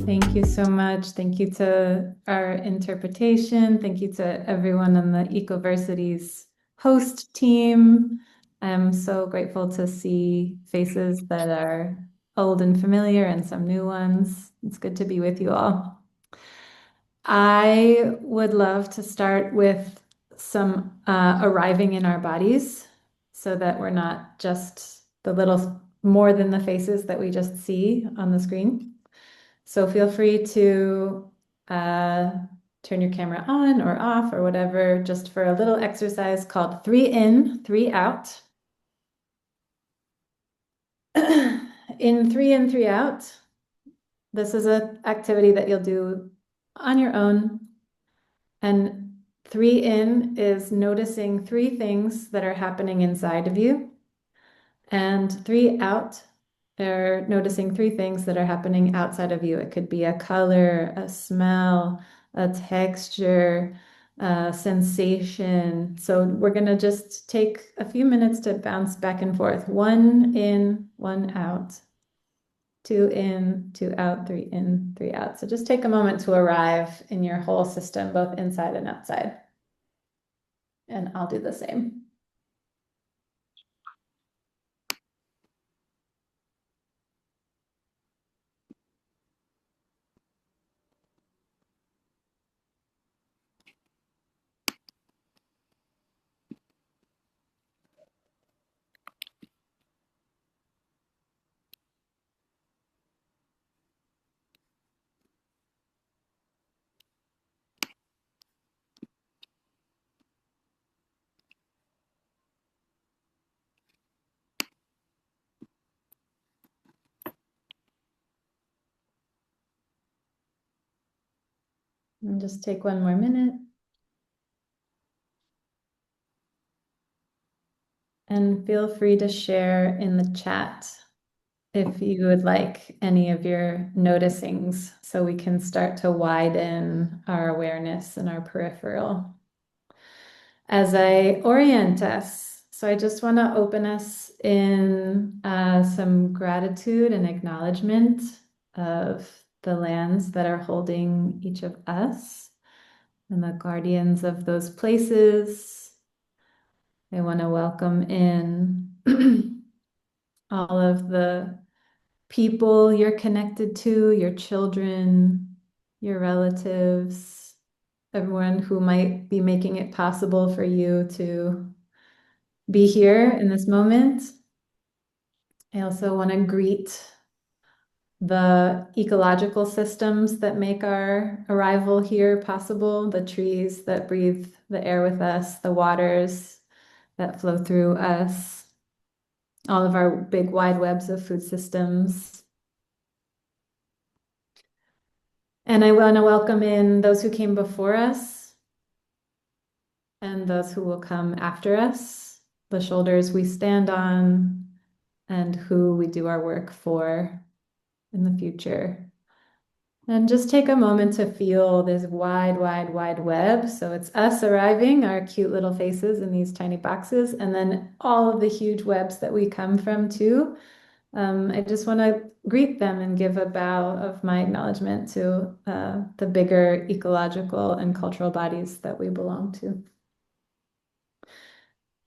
Thank you so much. Thank you to our interpretation. Thank you to everyone on the Ecoversity's host team. I'm so grateful to see faces that are old and familiar and some new ones. It's good to be with you all. I would love to start with some arriving in our bodies so that we're not just the little more than the faces that we just see on the screen. So feel free to uh, turn your camera on or off or whatever, just for a little exercise called 3 in, 3 out. In 3 in, 3 out, this is an activity that you'll do on your own. And 3 in is noticing 3 things that are happening inside of you. And 3 out are noticing 3 things that are happening outside of you. It could be a color, a smell, a texture, a sensation. So we're going to just take a few minutes to bounce back and forth. 1 in, 1 out. 2 in, 2 out, 3 in, 3 out. So just take a moment to arrive in your whole system, both inside and outside. And I'll do the same. And just take one more minute. And feel free to share in the chat if you would like any of your noticings so we can start to widen our awareness and our peripheral. As I orient us, so I just want to open us in some gratitude and acknowledgement of the lands that are holding each of us and the guardians of those places. I want to welcome in all of the people you're connected to, your children, your relatives, everyone who might be making it possible for you to be here in this moment. I also want to greet the ecological systems that make our arrival here possible, the trees that breathe the air with us, the waters that flow through us, all of our big wide webs of food systems. And I want to welcome in those who came before us and those who will come after us, the shoulders we stand on, and who we do our work for in the future. And just take a moment to feel this wide, wide, wide web. So it's us arriving, our cute little faces in these tiny boxes, and then all of the huge webs that we come from too. I just want to greet them and give a bow of my acknowledgement to the bigger ecological and cultural bodies that we belong to.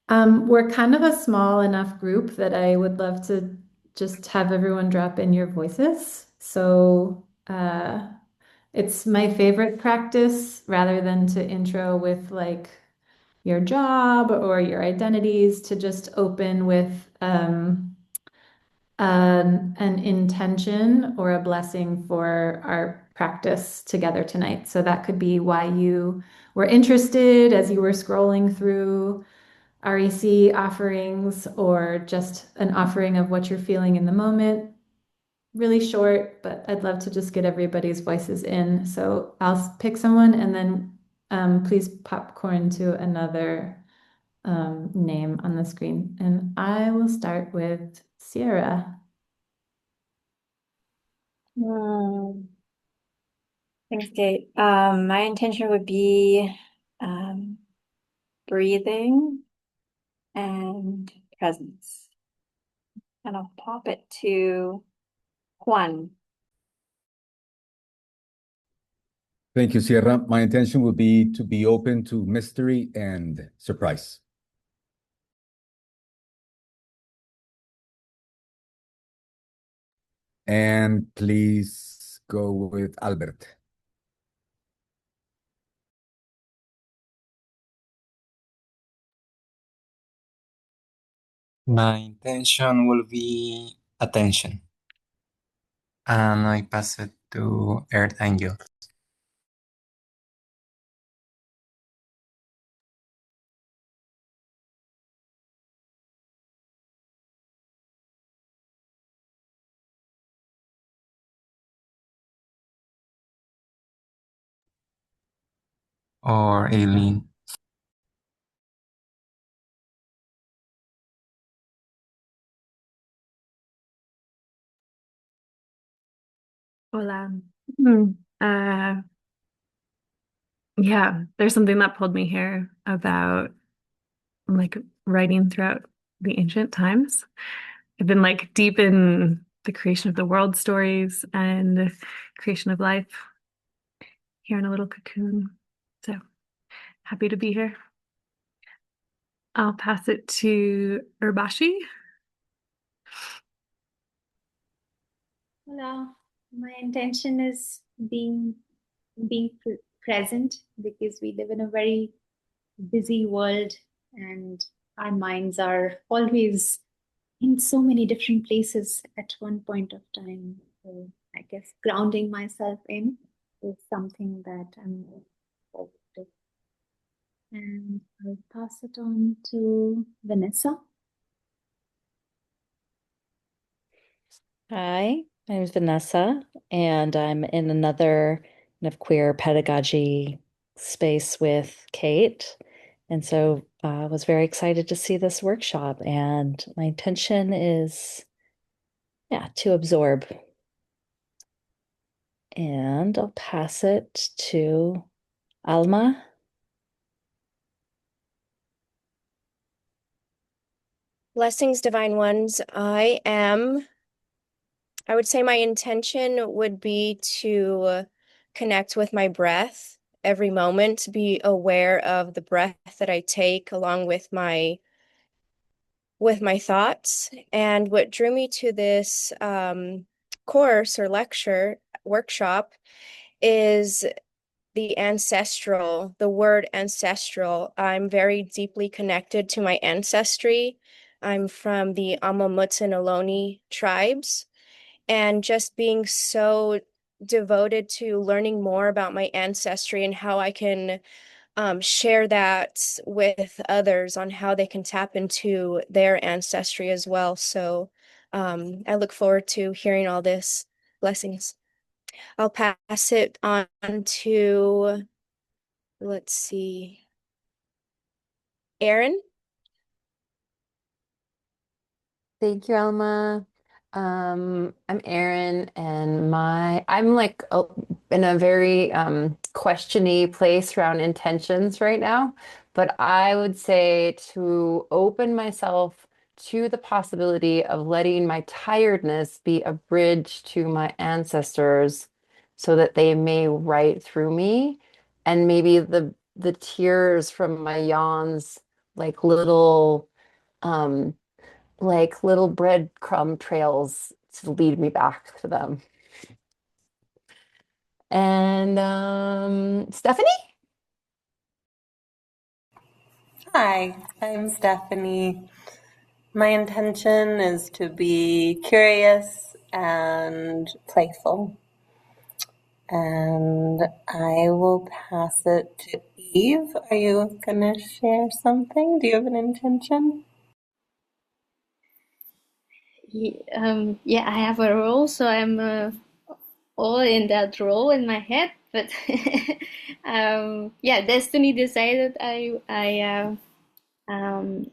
We're kind of a small enough group that I would love to just have everyone drop in your voices. So it's my favorite practice rather than to intro with like your job or your identities to just open with an intention or a blessing for our practice together tonight. So that could be why you were interested as you were scrolling through REC offerings or just an offering of what you're feeling in the moment. Really short, but I'd love to just get everybody's voices in. So I'll pick someone and then please popcorn to another name on the screen. And I will start with Sierra. Hmm. Thanks, Kate. My intention would be um, breathing and presence. And I'll pop it to Juan. Thank you, Sierra. My intention will be to be open to mystery and surprise. And please go with Albert. My intention will be attention, and I pass it to Earth Angel. Or Aileen. Hola. Hmm. Uh, yeah, there's something that pulled me here about like writing throughout the ancient times. I've been like deep in the creation of the world stories and creation of life here in a little cocoon. So happy to be here. I'll pass it to Urbashi. Hola. My intention is being present because we live in a very busy world and our minds are always in so many different places at one point of time. So I guess grounding myself in is something that I'm forward to. And I'll pass it on to Vanessa. Hi, my name is Vanessa, and I'm in another kind of queer pedagogy space with Kate. And so I was very excited to see this workshop, and my intention is, yeah, to absorb. And I'll pass it to Alma. Blessings, Divine Ones. I would say my intention would be to connect with my breath every moment, to be aware of the breath that I take along with my thoughts. And what drew me to this course or lecture workshop is the ancestral, the word ancestral. I'm very deeply connected to my ancestry. I'm from the Amamutsa Ohlone tribes, and just being so devoted to learning more about my ancestry and how I can share that with others on how they can tap into their ancestry as well. So I look forward to hearing all this. Blessings. I'll pass it on to, let's see, Aaron. Thank you, Alma. I'm Erin, and I'm like in a very questiony place around intentions right now. But I would say to open myself to the possibility of letting my tiredness be a bridge to my ancestors so that they may write through me. And maybe the tears from my yawns, like um little breadcrumb trails to lead me back to them. And Stephanie? Hi, I'm Stephanie. My intention is to be curious and playful. And I will pass it to Eve. Are you going to share something? Do you have an intention? Yeah, I have a role, so I'm all in that role in my head. But yeah, Destiny decided I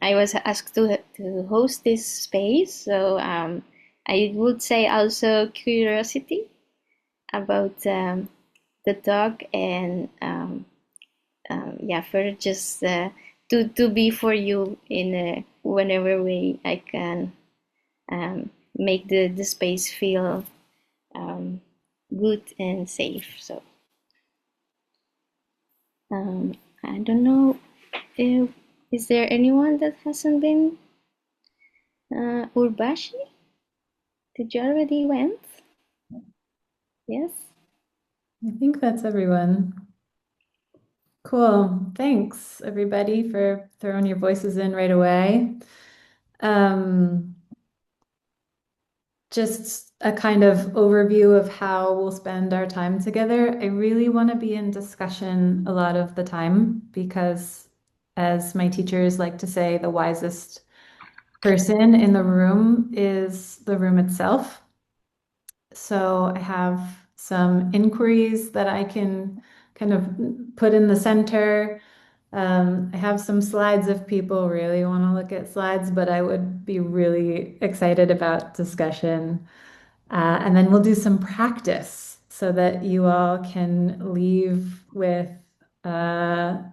was asked to host this space, so I would say also curiosity about the dog and yeah, for just to be for you in whenever way I can make the space feel good and safe. So I don't know if is there anyone that hasn't been? Urbashi? Did you already went? Yes? I think that's everyone. Cool. Thanks, everybody, for throwing your voices in right away. Just a kind of overview of how we'll spend our time together. I really want to be in discussion a lot of the time because, as my teachers like to say, the wisest person in the room is the room itself. So I have some inquiries that I can kind of put in the center. I have some slides if people really want to look at slides, but I would be really excited about discussion. And then we'll do some practice so that you all can leave with some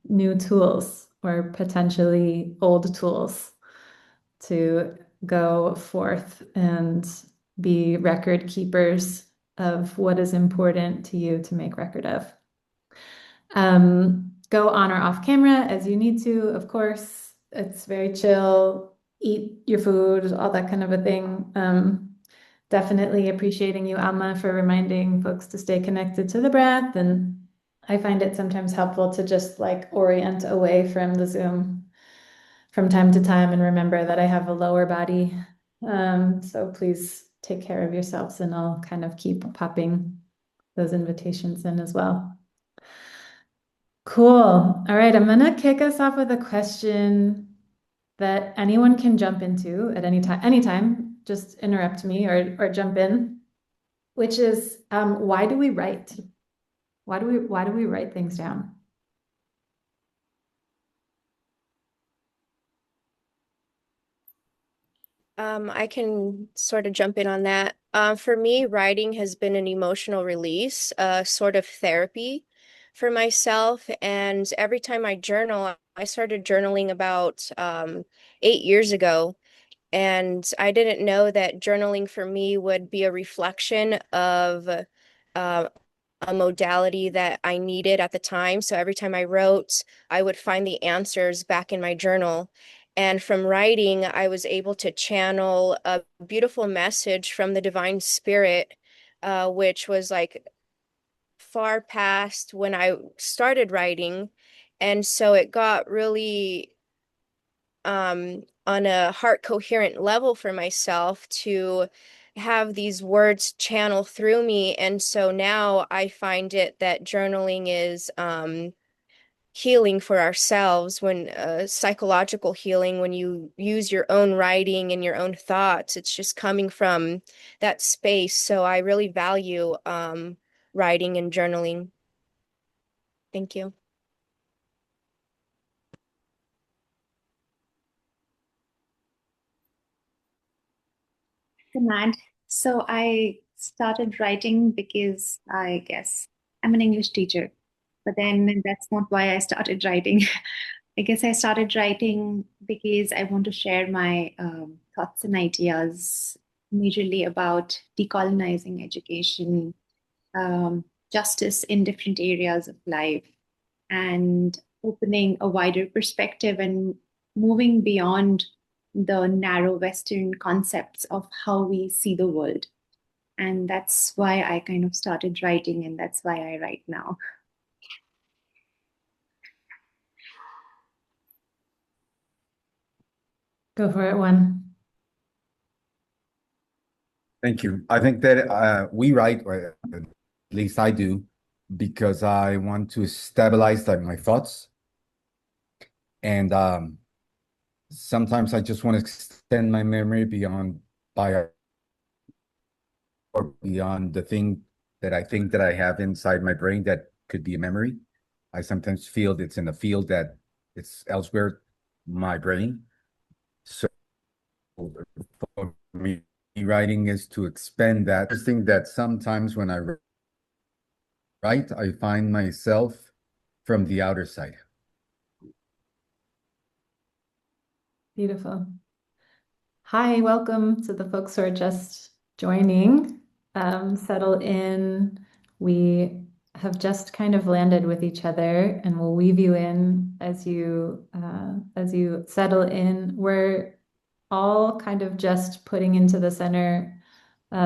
new tools or potentially old tools to go forth and be record keepers of what is important to you to make record of. Go on or off camera as you need to, of course. It's very chill. Eat your food, all that kind of a thing. Definitely appreciating you, Alma, for reminding folks to stay connected to the breath. And I find it sometimes helpful to just like orient away from the Zoom from time to time and remember that I have a lower body. So please take care of yourselves, and I'll kind of keep popping those invitations in as well. Cool. All right, I'm gonna kick us off with a question that anyone can jump into at any time. Anytime, just interrupt me or jump in, which is why do we write? Why do we write things down? I can sort of jump in on that. For me, writing has been an emotional release, sort of therapy for myself. And every time I journal, I started journaling about 8 years ago. And I didn't know that journaling for me would be a reflection of a modality that I needed at the time. So every time I wrote, I would find the answers back in my journal. And from writing, I was able to channel a beautiful message from the divine spirit, which was like far past when I started writing. And so it got really on a heart coherent level for myself to have these words channel through me. And so now I find it that journaling is healing for ourselves, when psychological healing, when you use your own writing and your own thoughts, it's just coming from that space. So I really value writing and journaling. Thank you. Command. So I started writing because I guess I'm an English teacher, but then that's not why I started writing. I guess I started writing because I want to share my thoughts and ideas, majorly about decolonizing education, justice in different areas of life, and opening a wider perspective and moving beyond the narrow Western concepts of how we see the world. And that's why I kind of started writing, and that's why I write now. Go for it, one. Thank you. I think that we write, or at least I do, because I want to stabilize my thoughts. And sometimes I just want to extend my memory beyond the thing that I think that I have inside my brain that could be a memory. I sometimes feel it's in a field that it's elsewhere, my brain. So for me, writing is to expand that. I think that sometimes when I write, I find myself from the outer side. Beautiful. Hi, welcome to the folks who are just joining. Settle in. We have just kind of landed with each other, and we'll weave you in as you settle in. We're all kind of just putting into the center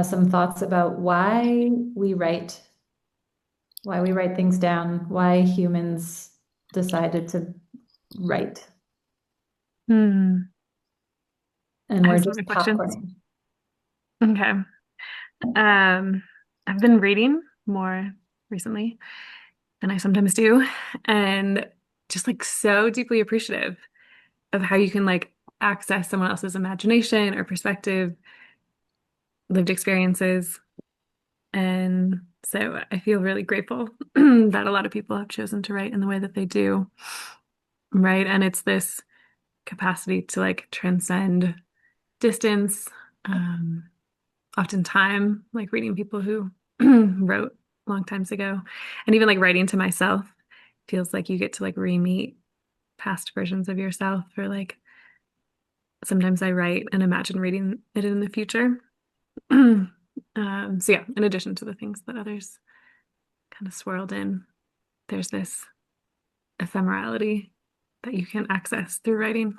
some thoughts about why we write things down, why humans decided to write. Hmm. And I we're have some just reflections. popcorning. Okay. I've been reading more recently than I sometimes do, and just like so deeply appreciative of how you can like access someone else's imagination or perspective, lived experiences. And so I feel really grateful that a lot of people have chosen to write in the way that they do, right? And it's this capacity to like transcend distance, often time, like reading people who wrote long times ago, and even like writing to myself feels like you get to like re-meet past versions of yourself, or like sometimes I write and imagine reading it in the future. So yeah, in addition to the things that others kind of swirled in, there's this ephemerality that you can access through writing.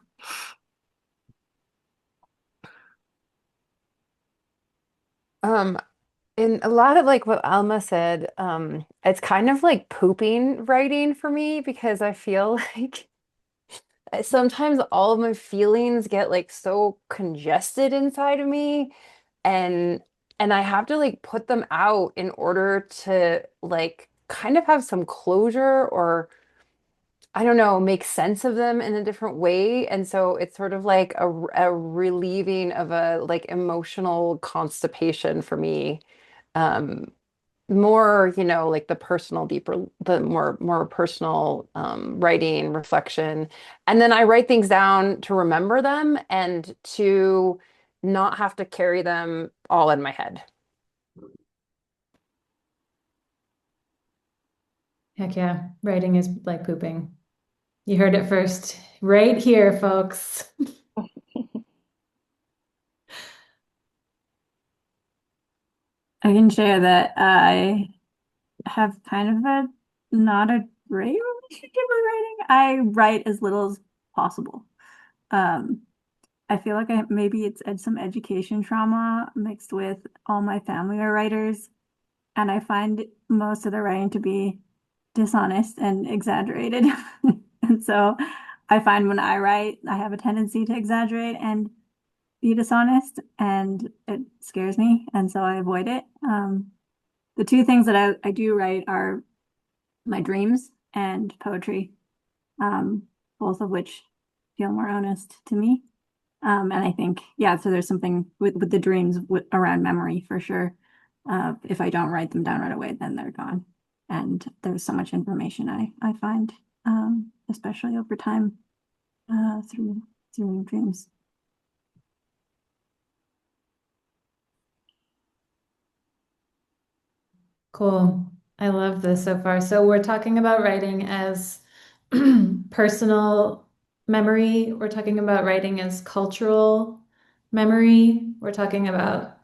In a lot of like what Alma said, it's kind of like pooping writing for me because I feel like sometimes all of my feelings get like so congested inside of me and I have to like put them out in order to like kind of have some closure or I don't know, make sense of them in a different way. And so it's sort of like a relieving of a like emotional constipation for me. Um, more, you know, like the personal, deeper, the more personal writing, reflection. And then I write things down to remember them and to not have to carry them all in my head. Heck yeah, writing is like pooping. You heard it first right here, folks. I can share that I have kind of a not a great relationship with writing. I write as little as possible. Um, I feel like maybe it's some education trauma mixed with all my family are writers, and I find most of the writing to be dishonest and exaggerated. And so I find when I write, I have a tendency to exaggerate and be dishonest, and it scares me, and so I avoid it. The two things that I do write are my dreams and poetry, um, both of which feel more honest to me. And I think, yeah, so there's something with the dreams around memory for sure. If I don't write them down right away, then they're gone. And there's so much information I find, especially over time, through dreams. Cool. I love this so far. So we're talking about writing as personal memory. We're talking about writing as cultural memory. We're talking about,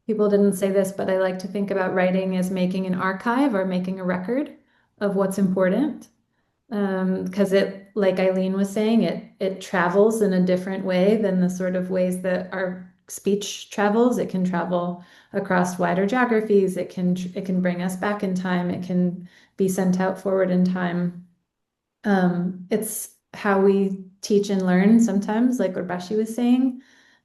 people didn't say this, but I like to think about writing as making an archive or making a record of what's important. Because it, like Eileen was saying, it travels in a different way than the sort of ways that our speech travels. It can travel across wider geographies. It can bring us back in time. It can be sent out forward in time. It's how we teach and learn sometimes, like Urbashi was saying.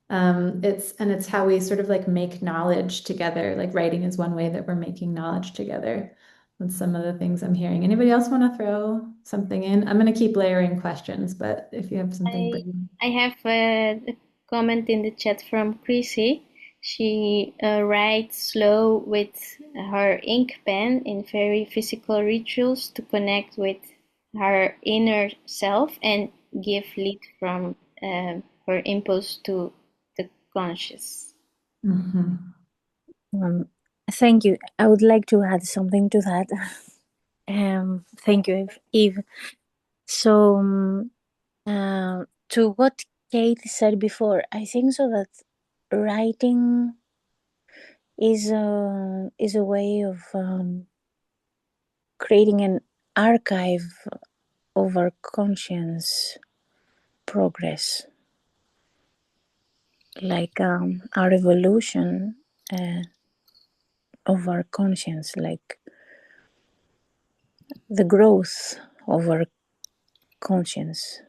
It's how we sort of like make knowledge together. Like writing is one way that we're making knowledge together. That's some of the things I'm hearing. Anybody else want to throw something in? I'm going to keep layering questions, but if you have something, I bring. I have a comment in the chat from Chrissy. She writes slow with her ink pen in very physical rituals to connect with her inner self and give lead from her impulse to the conscious. Mhm. Thank you. I would like to add something to that. Thank you, Eve. So, to what Kate said before, I think so that writing is a way of creating an archive of our conscience progress, like our evolution of our conscience, like the growth of our conscience.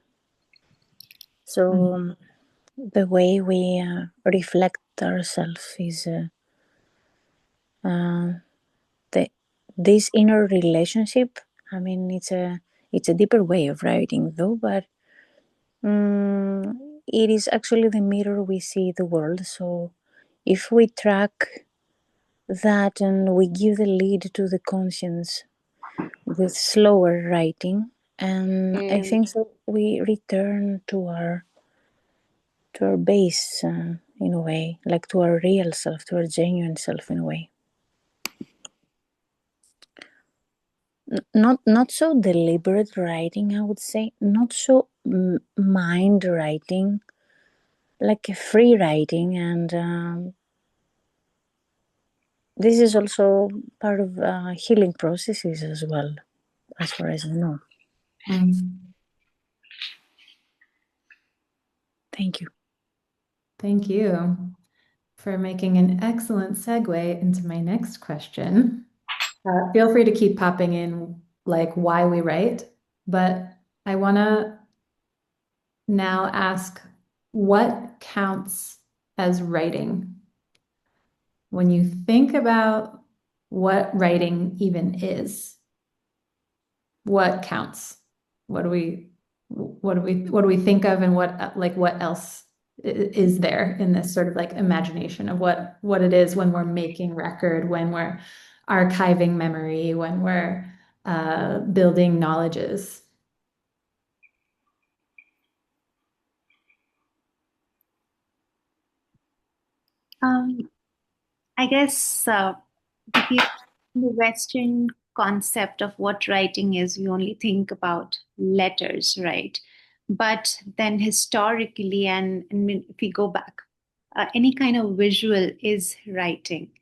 So the way we reflect ourselves is this inner relationship. I mean, it's a deeper way of writing, though, but it is actually the mirror we see the world. So if we track that and we give the lead to the conscience with slower writing, and I think so we return to our base in a way, like to our real self, to our genuine self in a way. Not so deliberate writing, I would say, not so mind writing, like a free writing, and this is also part of healing processes as well, as far as I know. Thank you. Thank you for making an excellent segue into my next question. Feel free to keep popping in like why we write, but I want to now ask what counts as writing? When you think about what writing even is, what counts? What do we think of, and what else is there in this sort of like imagination of what it is when we're making record, when we're archiving memory, when we're building knowledges? I guess because the Western concept of what writing is, we only think about letters, right? But then historically, and if we go back, any kind of visual is writing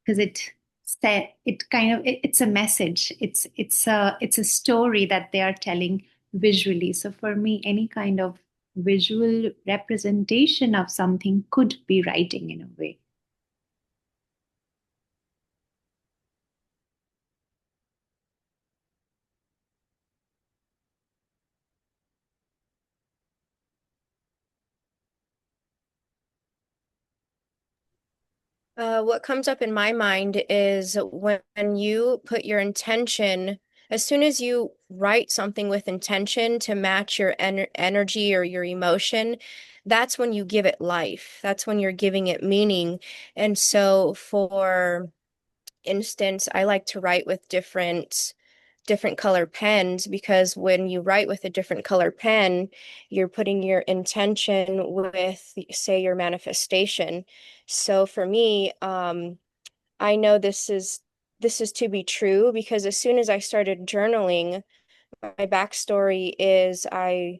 because it's a message. It's a story that they are telling visually. So for me, any kind of visual representation of something could be writing in a way. What comes up in my mind is when you put your intention, as soon as you write something with intention to match your energy or your emotion, that's when you give it life. That's when you're giving it meaning. And so, for instance, I like to write with different color pens, because when you write with a different color pen, you're putting your intention with, say, your manifestation. So for me, I know this is to be true, because as soon as I started journaling, my backstory is I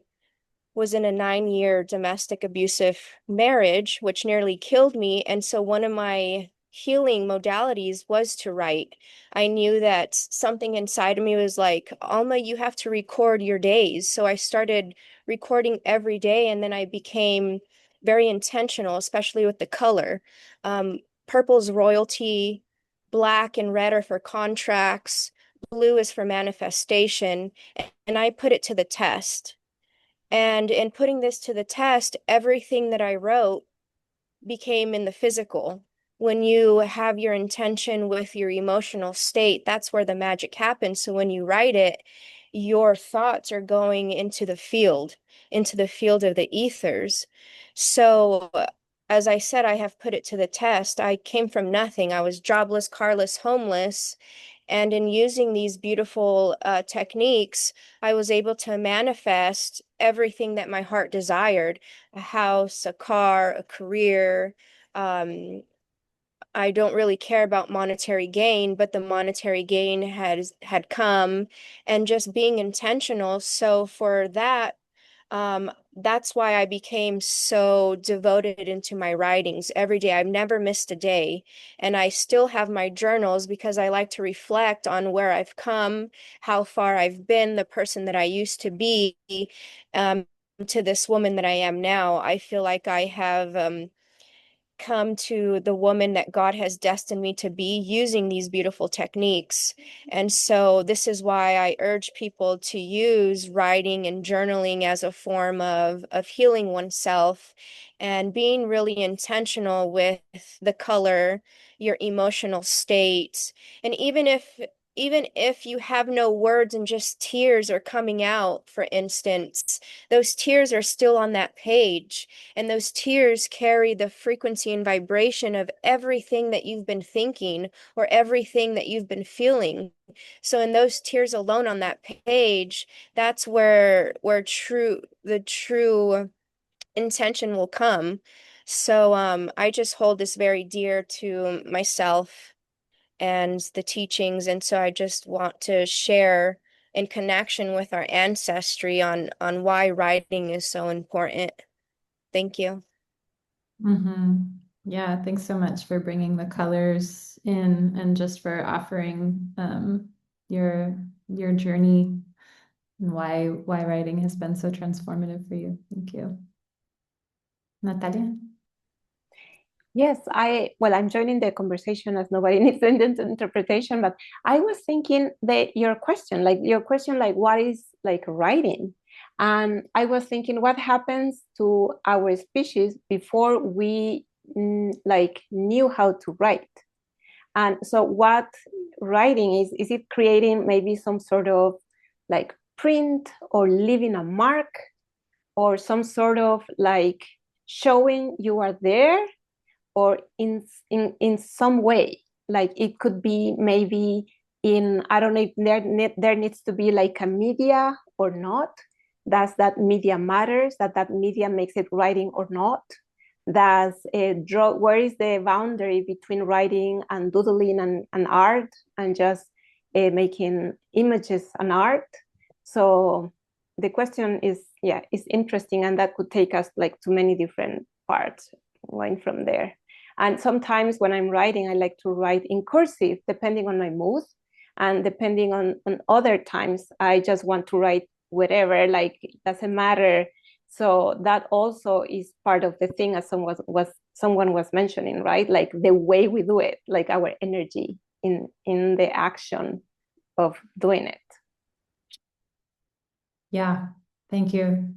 was in a 9-year domestic abusive marriage, which nearly killed me. And so one of my healing modalities was to write. I knew that something inside of me was like, Alma, you have to record your days. So I started recording every day, and then I became very intentional, especially with the color. Purple's royalty, black and red are for contracts, blue is for manifestation, and I put it to the test. And in putting this to the test, everything that I wrote became in the physical. When you have your intention with your emotional state, that's where the magic happens. So when you write it, your thoughts are going into the field of the ethers. So, as I said, I have put it to the test. I came from nothing. I was jobless, carless, homeless. And in using these beautiful techniques, I was able to manifest everything that my heart desired: a house, a car, a career. I don't really care about monetary gain, but the monetary gain had come, and just being intentional. So for that, that's why I became so devoted into my writings every day. I've never missed a day. And I still have my journals because I like to reflect on where I've come, how far I've been, the person that I used to be, to this woman that I am now. I feel like I have come to the woman that God has destined me to be using these beautiful techniques. And so this is why I urge people to use writing and journaling as a form of healing oneself and being really intentional with the color, your emotional state. And even if you have no words and just tears are coming out, for instance, those tears are still on that page. And those tears carry the frequency and vibration of everything that you've been thinking or everything that you've been feeling. So in those tears alone on that page, that's where the true intention will come. So I just hold this very dear to myself and the teachings. And so I just want to share in connection with our ancestry on why writing is so important. Thank you. Yeah, thanks so much for bringing the colors in and just for offering your journey and why writing has been so transformative for you. Thank you. Natalia? Yes, I'm joining the conversation as nobody needs an interpretation, but I was thinking that your question, like what is like writing? And I was thinking what happens to our species before we like knew how to write. And so what writing is it creating maybe some sort of like print or leaving a mark or some sort of like showing you are there, or in some way, like it could be maybe in, I don't know if there needs to be like a media or not. Does that media matters? That media makes it writing or not? Does draw, where is the boundary between writing and doodling and art and just making images and art? So the question is, yeah, is interesting, and that could take us like to many different parts going from there. And sometimes when I'm writing, I like to write in cursive, depending on my mood. And depending on other times, I just want to write whatever, like it doesn't matter. So that also is part of the thing, as someone was mentioning, right? Like the way we do it, like our energy in the action of doing it. Yeah, thank you.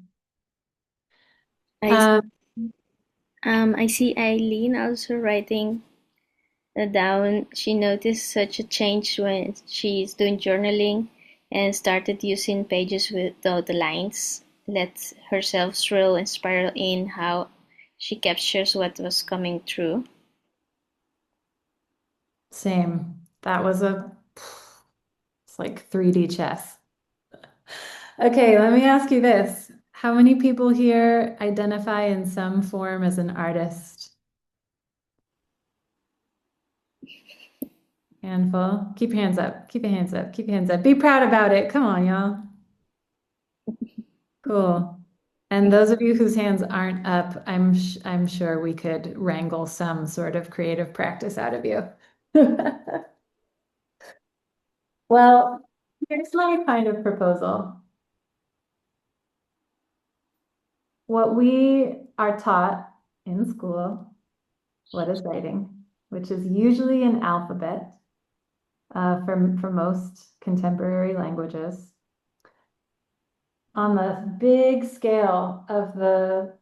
I see Eileen also writing down. She noticed such a change when she's doing journaling and started using pages without the lines. Let herself swirl and spiral in how she captures what was coming through. Same. It's like 3D chess. Okay, let me ask you this. How many people here identify in some form as an artist? Handful. Keep your hands up. Keep your hands up. Keep your hands up. Be proud about it. Come on, y'all. Cool. And those of you whose hands aren't up, I'm sure we could wrangle some sort of creative practice out of you. Well, here's my kind of proposal. What we are taught in school, what is writing, which is usually an alphabet for most contemporary languages. On the big scale of the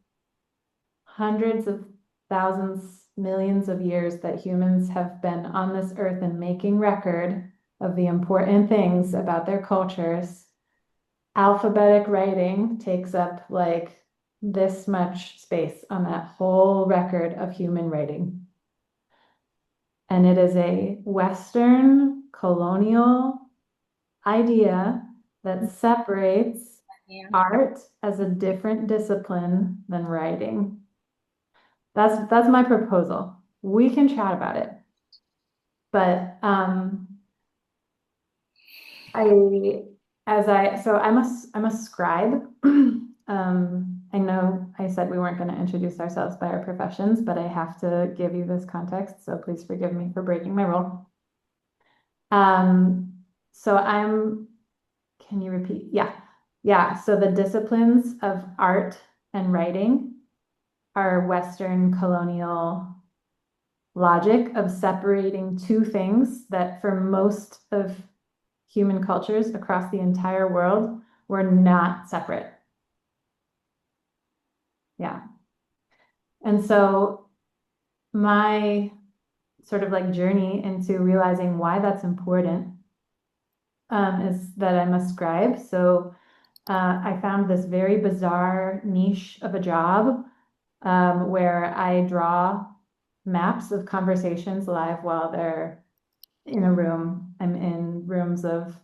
hundreds of thousands, millions of years that humans have been on this earth and making record of the important things about their cultures, alphabetic writing takes up like this much space on that whole record of human writing. And it is a Western colonial idea that separates art as a different discipline than writing. That's my proposal. We can chat about it. But I'm a scribe. I know I said we weren't going to introduce ourselves by our professions, but I have to give you this context, so please forgive me for breaking my rule. So can you repeat? Yeah. Yeah. So the disciplines of art and writing are Western colonial logic of separating two things that for most of human cultures across the entire world were not separate. Yeah. And so my sort of like journey into realizing why that's important is that I'm a scribe. So I found this very bizarre niche of a job where I draw maps of conversations live while they're in a room. I'm in rooms of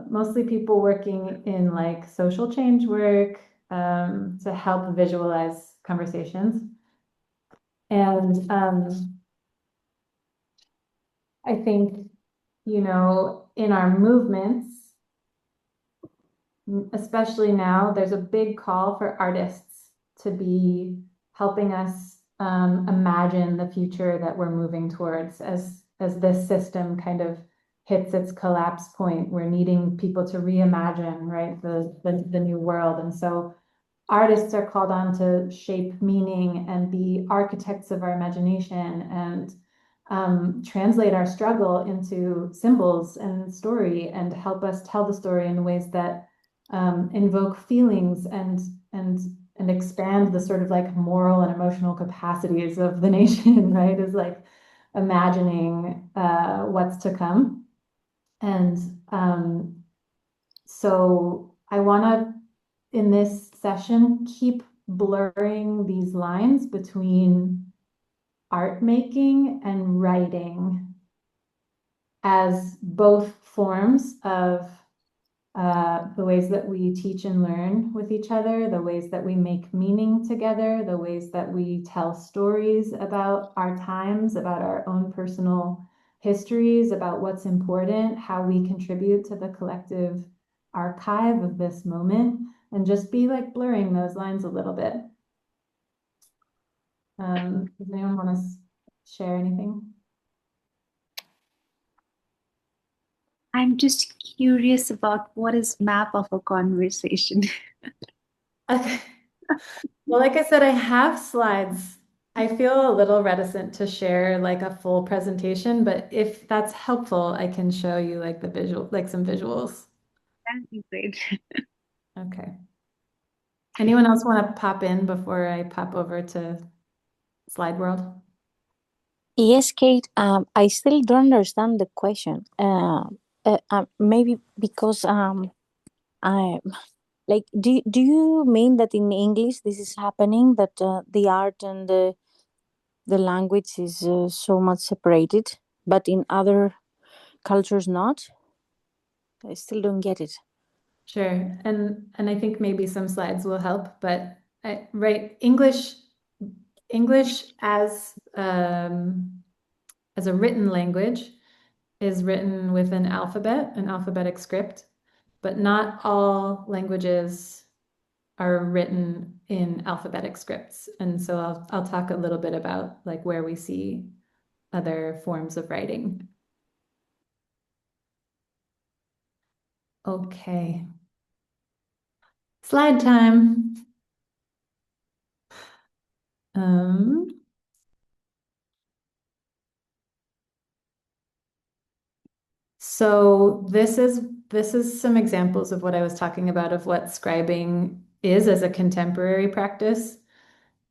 mostly people working in like social change work to help visualize conversations. And I think, you know, in our movements, especially now, there's a big call for artists to be helping us imagine the future that we're moving towards as this system kind of hits its collapse point. We're needing people to reimagine, right, the new world. And so artists are called on to shape meaning and be architects of our imagination and translate our struggle into symbols and story and help us tell the story in ways that invoke feelings and expand the sort of like moral and emotional capacities of the nation, right? Is like imagining what's to come. And so I want to, in this session, keep blurring these lines between art making and writing as both forms of the ways that we teach and learn with each other, the ways that we make meaning together, the ways that we tell stories about our times, about our own personal histories, about what's important, how we contribute to the collective archive of this moment, and just be like blurring those lines a little bit. Does anyone want to share anything? I'm just curious about what is map of a conversation. Okay. Well, like I said, I have slides. I feel a little reticent to share like a full presentation, but if that's helpful, I can show you like the visual, like some visuals. That'd be great. Okay. Anyone else want to pop in before I pop over to Slide World? Yes, Kate. I still don't understand the question. Maybe because I like. Do you mean that in English this is happening, that the art and the language is so much separated, but in other cultures not? I still don't get it. Sure. And I think maybe some slides will help, but right, English as a written language is written with an alphabet, an alphabetic script, but not all languages are written in alphabetic scripts. And so I'll talk a little bit about like where we see other forms of writing. Okay. Slide time. So this is some examples of what I was talking about of what scribing is as a contemporary practice.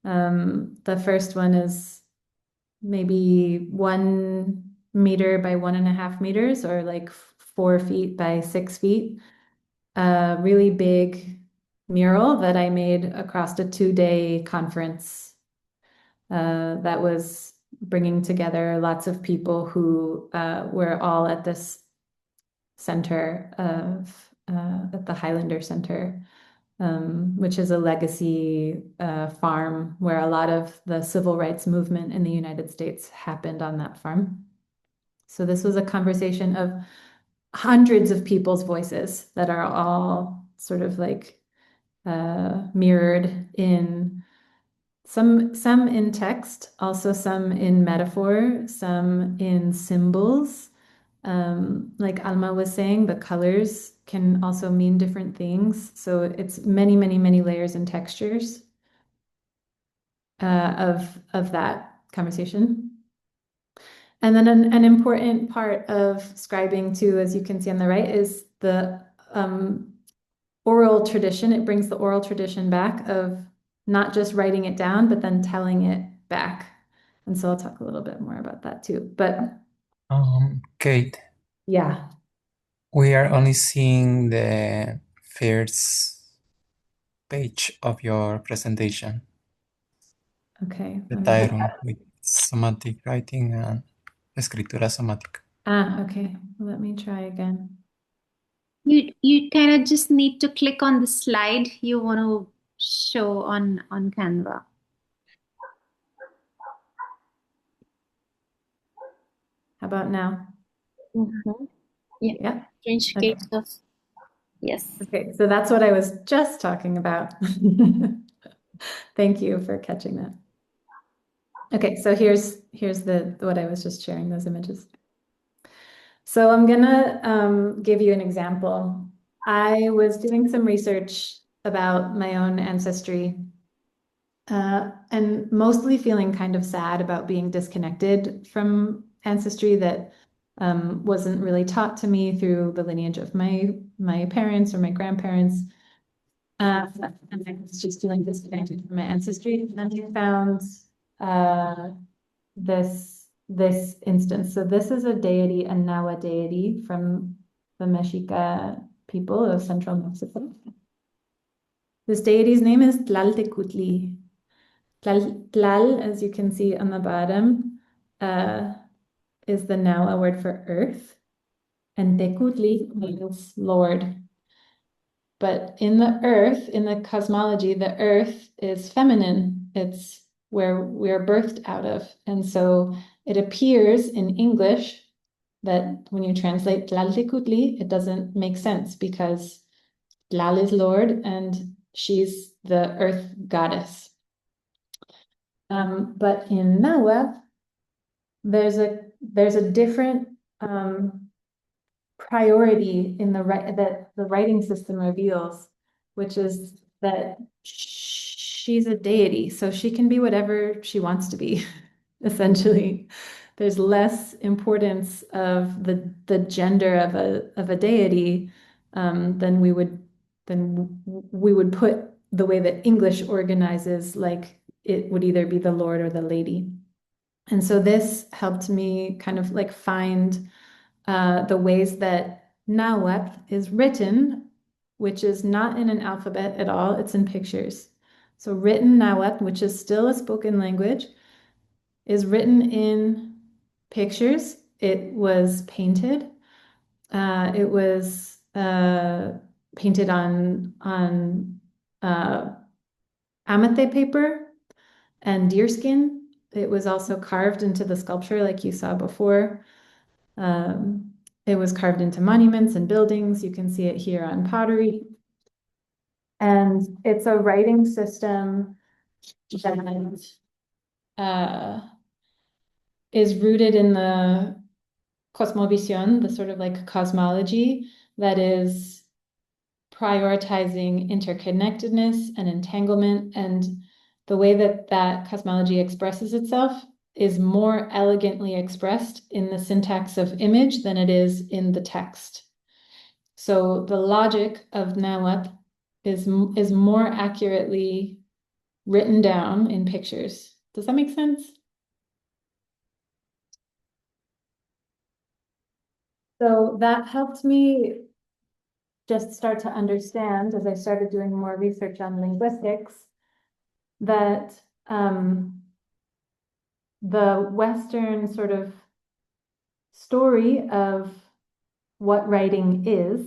The first one is maybe 1 meter by 1.5 meters, or like 4 feet by 6 feet. A really big mural that I made across a 2-day conference that was bringing together lots of people who were all at this center of at the Highlander Center, which is a legacy farm where a lot of the civil rights movement in the United States happened on that farm. So this was a conversation of hundreds of people's voices that are all sort of like mirrored in some in text, also some in metaphor, some in symbols. Like Alma was saying, the colors can also mean different things. So it's many, many, many layers and textures of that conversation. And then an important part of scribing too, as you can see on the right, is the oral tradition. It brings the oral tradition back of not just writing it down, but then telling it back. And so I'll talk a little bit more about that too. But Kate, yeah, we are only seeing the first page of your presentation, okay. the Let me- title with somatic writing and escritura somática. Okay. Let me try again. You kind of just need to click on the slide you want to show on Canva. How about now? Mhm. Yeah. Yeah. Change Okay. case of yes. Okay, so that's what I was just talking about. Thank you for catching that. Okay, so here's the what I was just sharing, those images. So I'm gonna give you an example. I was doing some research about my own ancestry, and mostly feeling kind of sad about being disconnected from ancestry that wasn't really taught to me through the lineage of my parents or my grandparents. And I was just feeling disconnected from my ancestry. And then I found this instance. So this is a deity, a Nahua deity from the Mexica people of central Mexico. This deity's name is Tlaltecutli. Tlal, as you can see on the bottom, is the Nahua word for earth, and Tecutli means Lord. But in the earth, in the cosmology, the earth is feminine. It's where we're birthed out of. And so it appears in English that when you translate Tlaltecutli, it doesn't make sense because Tlal is Lord and she's the earth goddess. But in Nahuatl, there's a different priority in that the writing system reveals, which is that she's a deity, so she can be whatever she wants to be, essentially. There's less importance of the gender of a deity than we would put the way that English organizes, like it would either be the Lord or the Lady. And so this helped me kind of like find the ways that Nahuatl is written, which is not in an alphabet at all, it's in pictures. So written Nahuatl, which is still a spoken language, is written in pictures. It was painted. It was painted on amate paper and deerskin. It was also carved into the sculpture like you saw before. It was carved into monuments and buildings. You can see it here on pottery. And it's a writing system that is rooted in the cosmovision, the sort of like cosmology that is prioritizing interconnectedness and entanglement. And the way that that cosmology expresses itself is more elegantly expressed in the syntax of image than it is in the text. So the logic of Nahuatl is more accurately written down in pictures. Does that make sense? So that helped me just start to understand, as I started doing more research on linguistics, that the Western sort of story of what writing is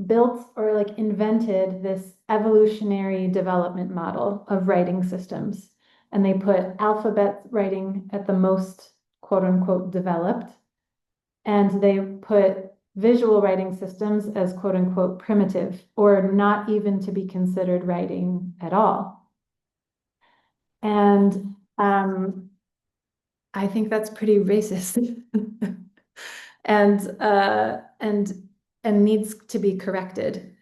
built or like invented this evolutionary development model of writing systems. And they put alphabet writing at the most quote unquote developed. And they put visual writing systems as quote unquote primitive, or not even to be considered writing at all. And I think that's pretty racist and needs to be corrected.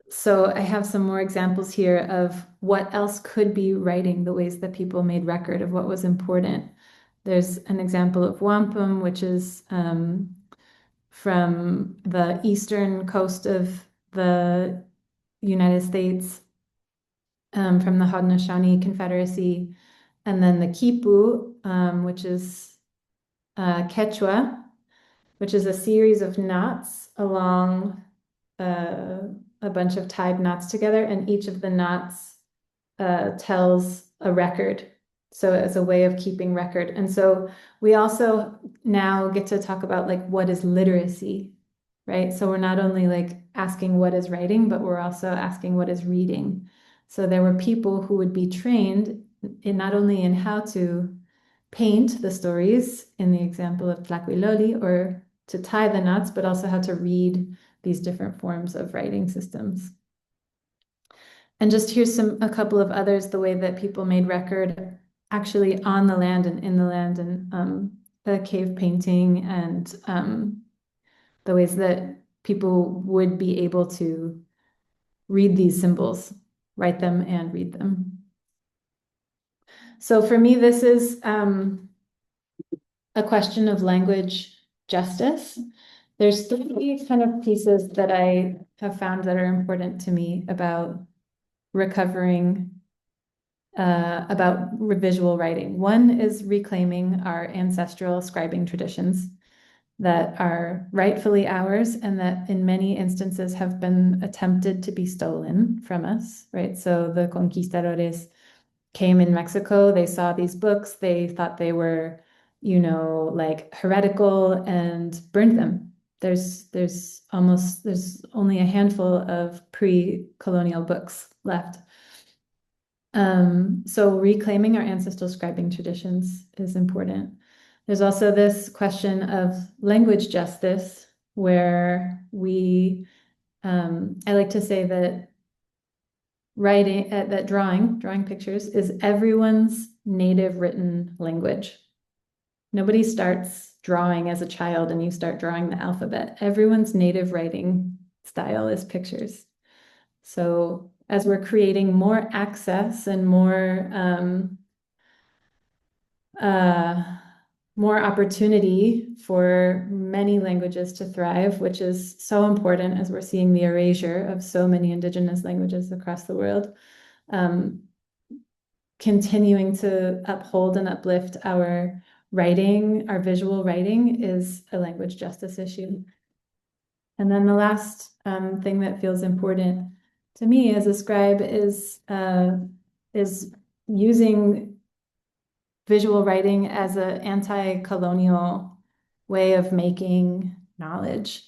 So I have some more examples here of what else could be writing, the ways that people made record of what was important. There's an example of wampum, which is from the eastern coast of the United States, from the Haudenosaunee Confederacy, and then the quipu, which is Quechua, which is a series of knots along a bunch of tied knots together, and each of the knots tells a record. So as a way of keeping record. And so we also now get to talk about like what is literacy, right? So we're not only like asking what is writing, but we're also asking what is reading. So there were people who would be trained in not only in how to paint the stories in the example of Tlacuiloli, or to tie the knots, but also how to read these different forms of writing systems. And just here's a couple of others, the way that people made record actually on the land and in the land, and the cave painting, and the ways that people would be able to read these symbols, write them and read them. So for me, this is a question of language justice. There's three kind of pieces that I have found that are important to me about recovering, about visual writing. One is reclaiming our ancestral scribing traditions that are rightfully ours and that in many instances have been attempted to be stolen from us, right? So the conquistadores came in Mexico, they saw these books, they thought they were, you know, like heretical, and burned them. There's only a handful of pre-colonial books left. So reclaiming our ancestral scribing traditions is important. There's also this question of language justice, where we, I like to say that writing, that drawing pictures is everyone's native written language. Nobody starts drawing as a child and you start drawing the alphabet. Everyone's native writing style is pictures. So as we're creating more access and more opportunity for many languages to thrive, which is so important as we're seeing the erasure of so many Indigenous languages across the world, continuing to uphold and uplift our writing, our visual writing, is a language justice issue. And then the last thing that feels important to me as a scribe is using visual writing as an anti-colonial way of making knowledge.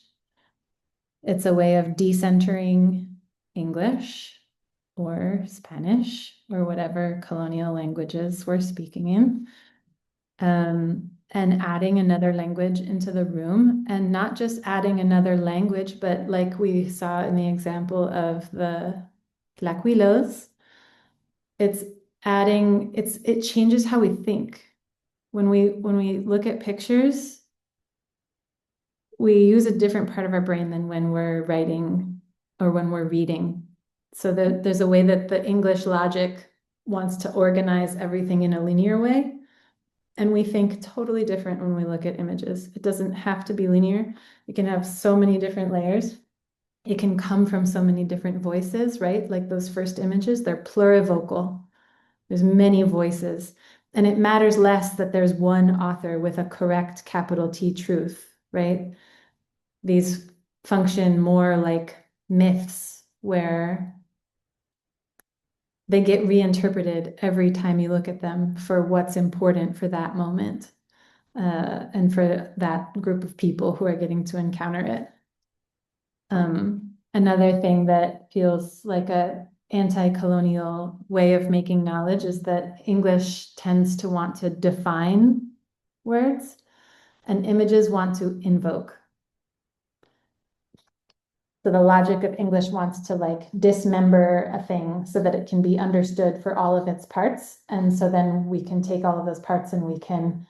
It's a way of decentering English or Spanish or whatever colonial languages we're speaking in, and adding another language into the room, and not just adding another language, but like we saw in the example of the Tlacuilos, it changes how we think. When we look at pictures, we use a different part of our brain than when we're writing or when we're reading. So there's a way that the English logic wants to organize everything in a linear way, and we think totally different when we look at images. It doesn't have to be linear. It can have so many different layers. It can come from so many different voices, right? Like those first images, they're plurivocal. There's many voices. And it matters less that there's one author with a correct capital T truth, right? These function more like myths, where they get reinterpreted every time you look at them for what's important for that moment, and for that group of people who are getting to encounter it. Another thing that feels like a anti-colonial way of making knowledge is that English tends to want to define words. and images want to invoke. So the logic of English wants to like dismember a thing so that it can be understood for all of its parts. And so then we can take all of those parts and we can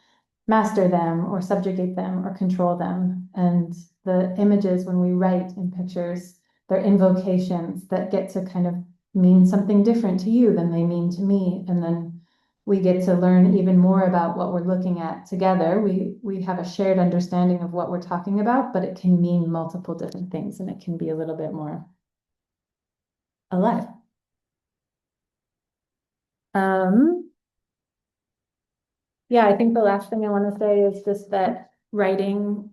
master them or subjugate them or control them. And the images, when we write in pictures, they're invocations that get to kind of mean something different to you than they mean to me. And then we get to learn even more about what we're looking at together. We have a shared understanding of what we're talking about, but it can mean multiple different things and it can be a little bit more alive. Yeah, I think the last thing I want to say is just that writing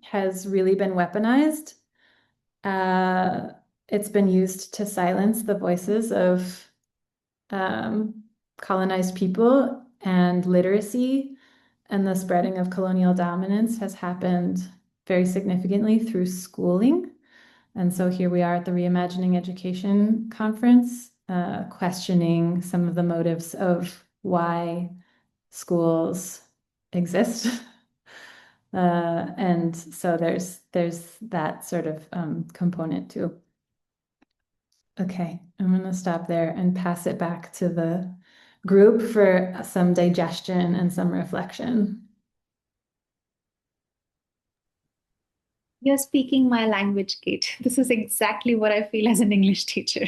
has really been weaponized. It's been used to silence the voices of colonized people, and literacy and the spreading of colonial dominance has happened very significantly through schooling. And so here we are at the Reimagining Education Conference, questioning some of the motives of why schools exist. And so there's that sort of component too. Okay, I'm going to stop there and pass it back to the group for some digestion and some reflection. You're speaking my language, Kate. This is exactly what I feel as an English teacher.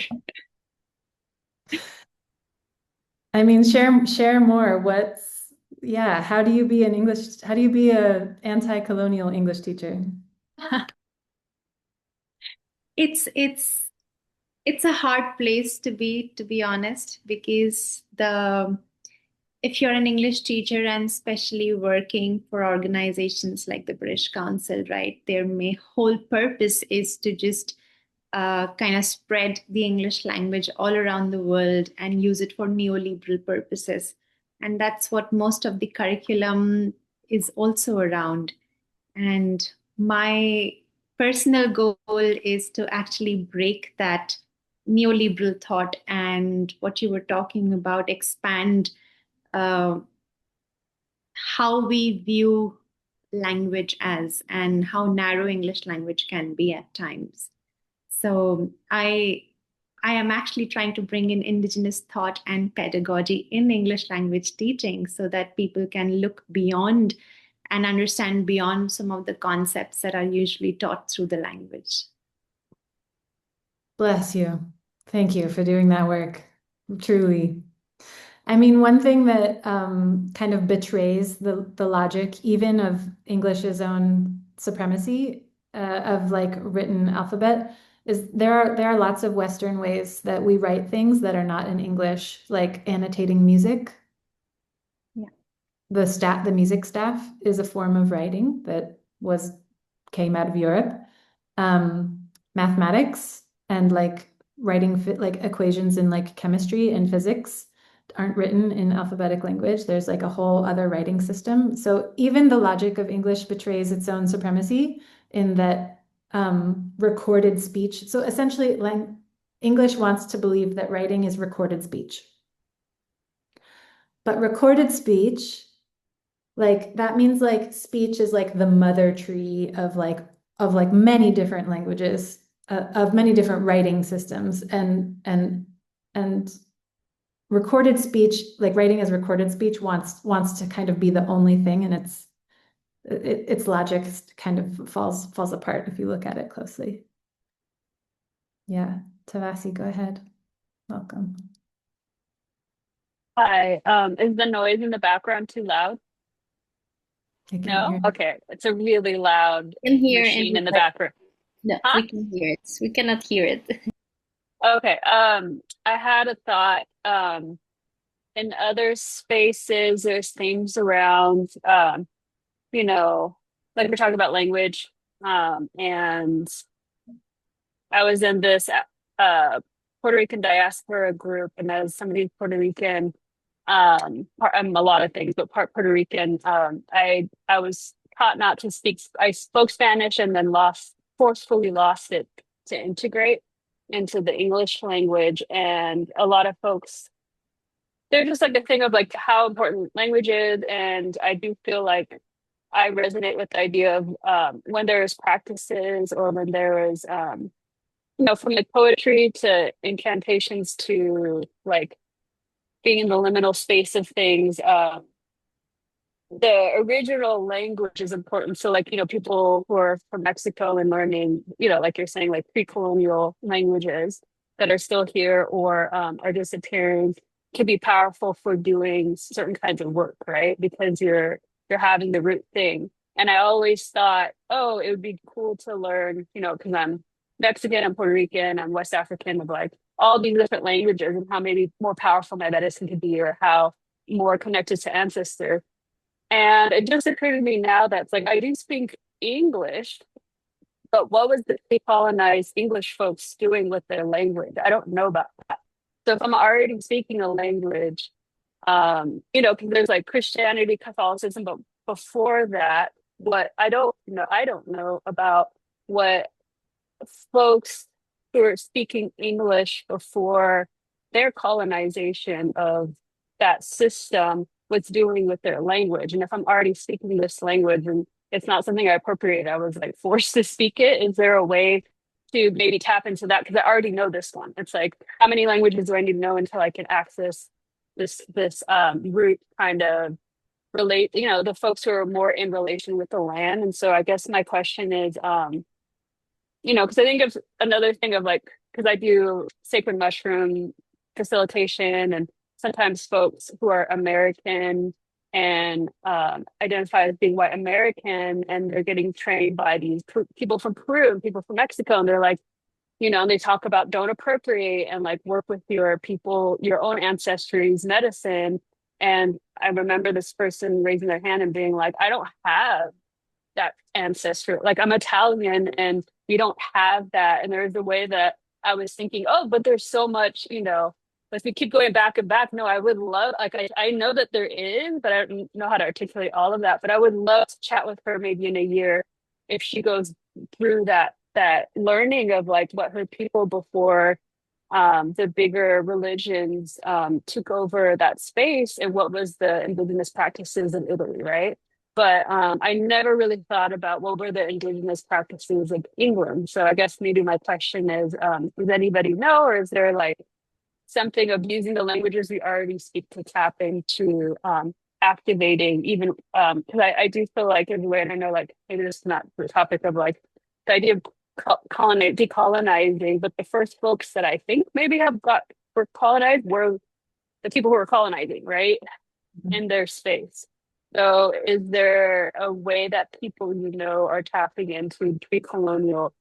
I mean, share more. How do you be an anti-colonial English teacher? It's a hard place to be honest, because if you're an English teacher and especially working for organizations like the British Council, right, their whole purpose is to just kind of spread the English language all around the world and use it for neoliberal purposes. And that's what most of the curriculum is also around. And my personal goal is to actually break that neoliberal thought and what you were talking about, expand how we view language as, and how narrow English language can be at times. So I am actually trying to bring in Indigenous thought and pedagogy in English language teaching so that people can look beyond and understand beyond some of the concepts that are usually taught through the language. Bless you. Thank you for doing that work. Truly. I mean, one thing that kind of betrays the logic, even of English's own supremacy of like written alphabet, is there are lots of Western ways that we write things that are not in English, like annotating music. Yeah. The music staff is a form of writing that came out of Europe. Mathematics and like writing like equations in like chemistry and physics aren't written in alphabetic language. There's like a whole other writing system. So even the logic of English betrays its own supremacy in that recorded speech. So essentially, English wants to believe that writing is recorded speech. But recorded speech, like that means like speech is like the mother tree of like many different languages, of many different writing systems, and recorded speech, like writing as recorded speech, wants to kind of be the only thing, and its logic kind of falls apart if you look at it closely. Yeah, Tavasi, go ahead. Welcome. Hi, is the noise in the background too loud? No? Okay, it's a really loud machine in the background. No, Huh? we can hear it. We cannot hear it. Okay, I had a thought. In other spaces, there's things around, you know, like we're talking about language, and I was in this Puerto Rican diaspora group, and as somebody who's Puerto Rican, I'm a lot of things, but part Puerto Rican, I was taught not to speak. I spoke Spanish and then forcefully lost it to integrate into the English language, and a lot of folks, they're just like the thing of like how important language is, and I do feel like I resonate with the idea of when there's practices or when there is from like poetry to incantations to like being in the liminal space of things. The original language is important. So like, people who are from Mexico and learning, like you're saying, like pre-colonial languages that are still here or are disappearing can be powerful for doing certain kinds of work, right? Because you're having the root thing. And I always thought, oh, it would be cool to learn, because I'm Mexican, I'm Puerto Rican, I'm West African, of like all these different languages and how maybe more powerful my medicine could be or how more connected to ancestor. And it just occurred to me now that's like I do speak English, but what was the decolonized English folks doing with their language? I don't know about that. So if I'm already speaking a language, because there's like Christianity, Catholicism, but before that, what I don't know about what folks who are speaking English before their colonization of that system was doing with their language. And if I'm already speaking this language and it's not something I appropriate, I was like forced to speak it. Is there a way to maybe tap into that? Because I already know this one. It's like, how many languages do I need to know until I can access this root kind of relate, the folks who are more in relation with the land. And so I guess my question is, because I think of another thing of like, because I do sacred mushroom facilitation, and sometimes folks who are American and identify as being white American, and they're getting trained by these people from Peru and people from Mexico, and they're like, and they talk about don't appropriate and like work with your people, your own ancestry's medicine. And I remember this person raising their hand and being like, I don't have that ancestry. Like I'm Italian and we don't have that. And there's a way that I was thinking, oh, but there's so much, if we keep going back and back, no, I would love, like, I know that there is, but I don't know how to articulate all of that. But I would love to chat with her maybe in a year if she goes through that learning of like what her people before the bigger religions took over that space and what was the indigenous practices in Italy, right? But I never really thought about what were the indigenous practices of England. So I guess maybe my question is, does anybody know, or is there like something of using the languages we already speak to tap into activating even, because I do feel like in a way, and I know like maybe this is not the topic of like the idea of decolonizing, but the first folks that I think maybe were colonized were the people who were colonizing, right? In their space. So is there a way that people are tapping into pre-colonial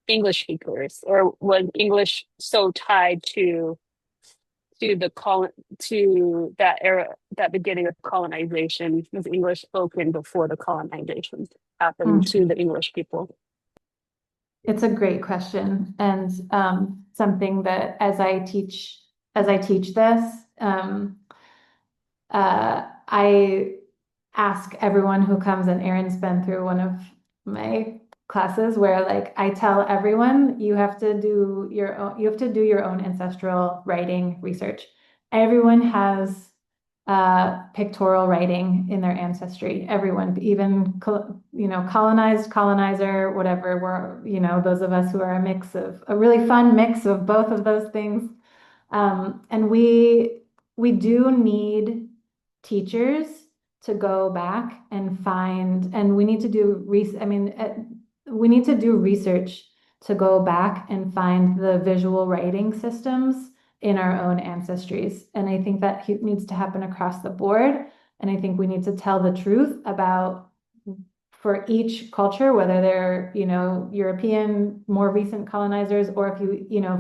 English speakers, or was English so tied to that era, that beginning of colonization? Was English spoken before the colonization happened to the English people? It's a great question, and something that as I teach this, I ask everyone who comes, and Erin's been through one of my classes where like I tell everyone you have to do your own ancestral writing research. Everyone has pictorial writing in their ancestry. Everyone, even colonized, colonizer, whatever. We're those of us who are a really fun mix of both of those things. And we do need teachers to go back and find, and we need to do we need to do research to go back and find the visual writing systems in our own ancestries. And I think that needs to happen across the board. And I think we need to tell the truth about, for each culture, whether they're, European, more recent colonizers, or if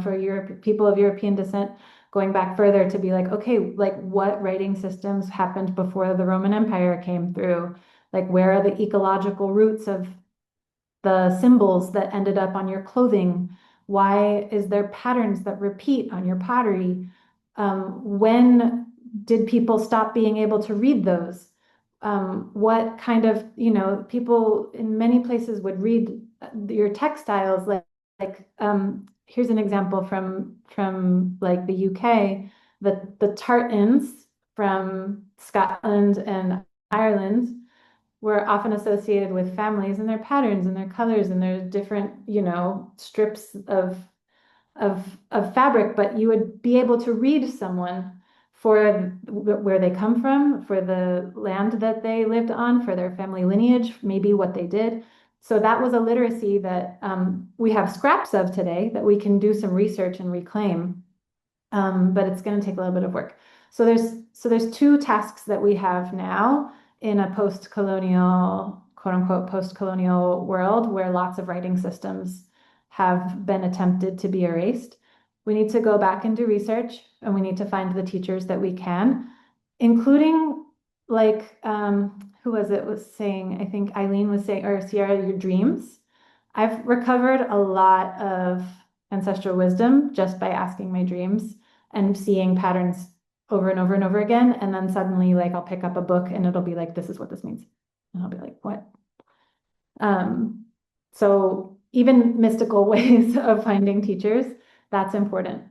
for people of European descent, going back further to be like, okay, like what writing systems happened before the Roman Empire came through? Like, where are the ecological roots of the symbols that ended up on your clothing? Why is there patterns that repeat on your pottery? When did people stop being able to read those? What kind of, people in many places would read your textiles here's an example from like the UK, the tartans from Scotland and Ireland were often associated with families and their patterns and their colors and their different, strips of fabric, but you would be able to read someone for where they come from, for the land that they lived on, for their family lineage, maybe what they did. So that was a literacy that we have scraps of today that we can do some research and reclaim, but it's going to take a little bit of work. So there's two tasks that we have now in a post-colonial, quote unquote, post-colonial world where lots of writing systems have been attempted to be erased. We need to go back and do research, and we need to find the teachers that we can, including like who was saying, I think Eileen was saying, or Sierra, your dreams. I've recovered a lot of ancestral wisdom just by asking my dreams and seeing patterns over and over and over again. And then suddenly, like, I'll pick up a book and it'll be like, this is what this means. And I'll be like, what? So even mystical ways of finding teachers, that's important.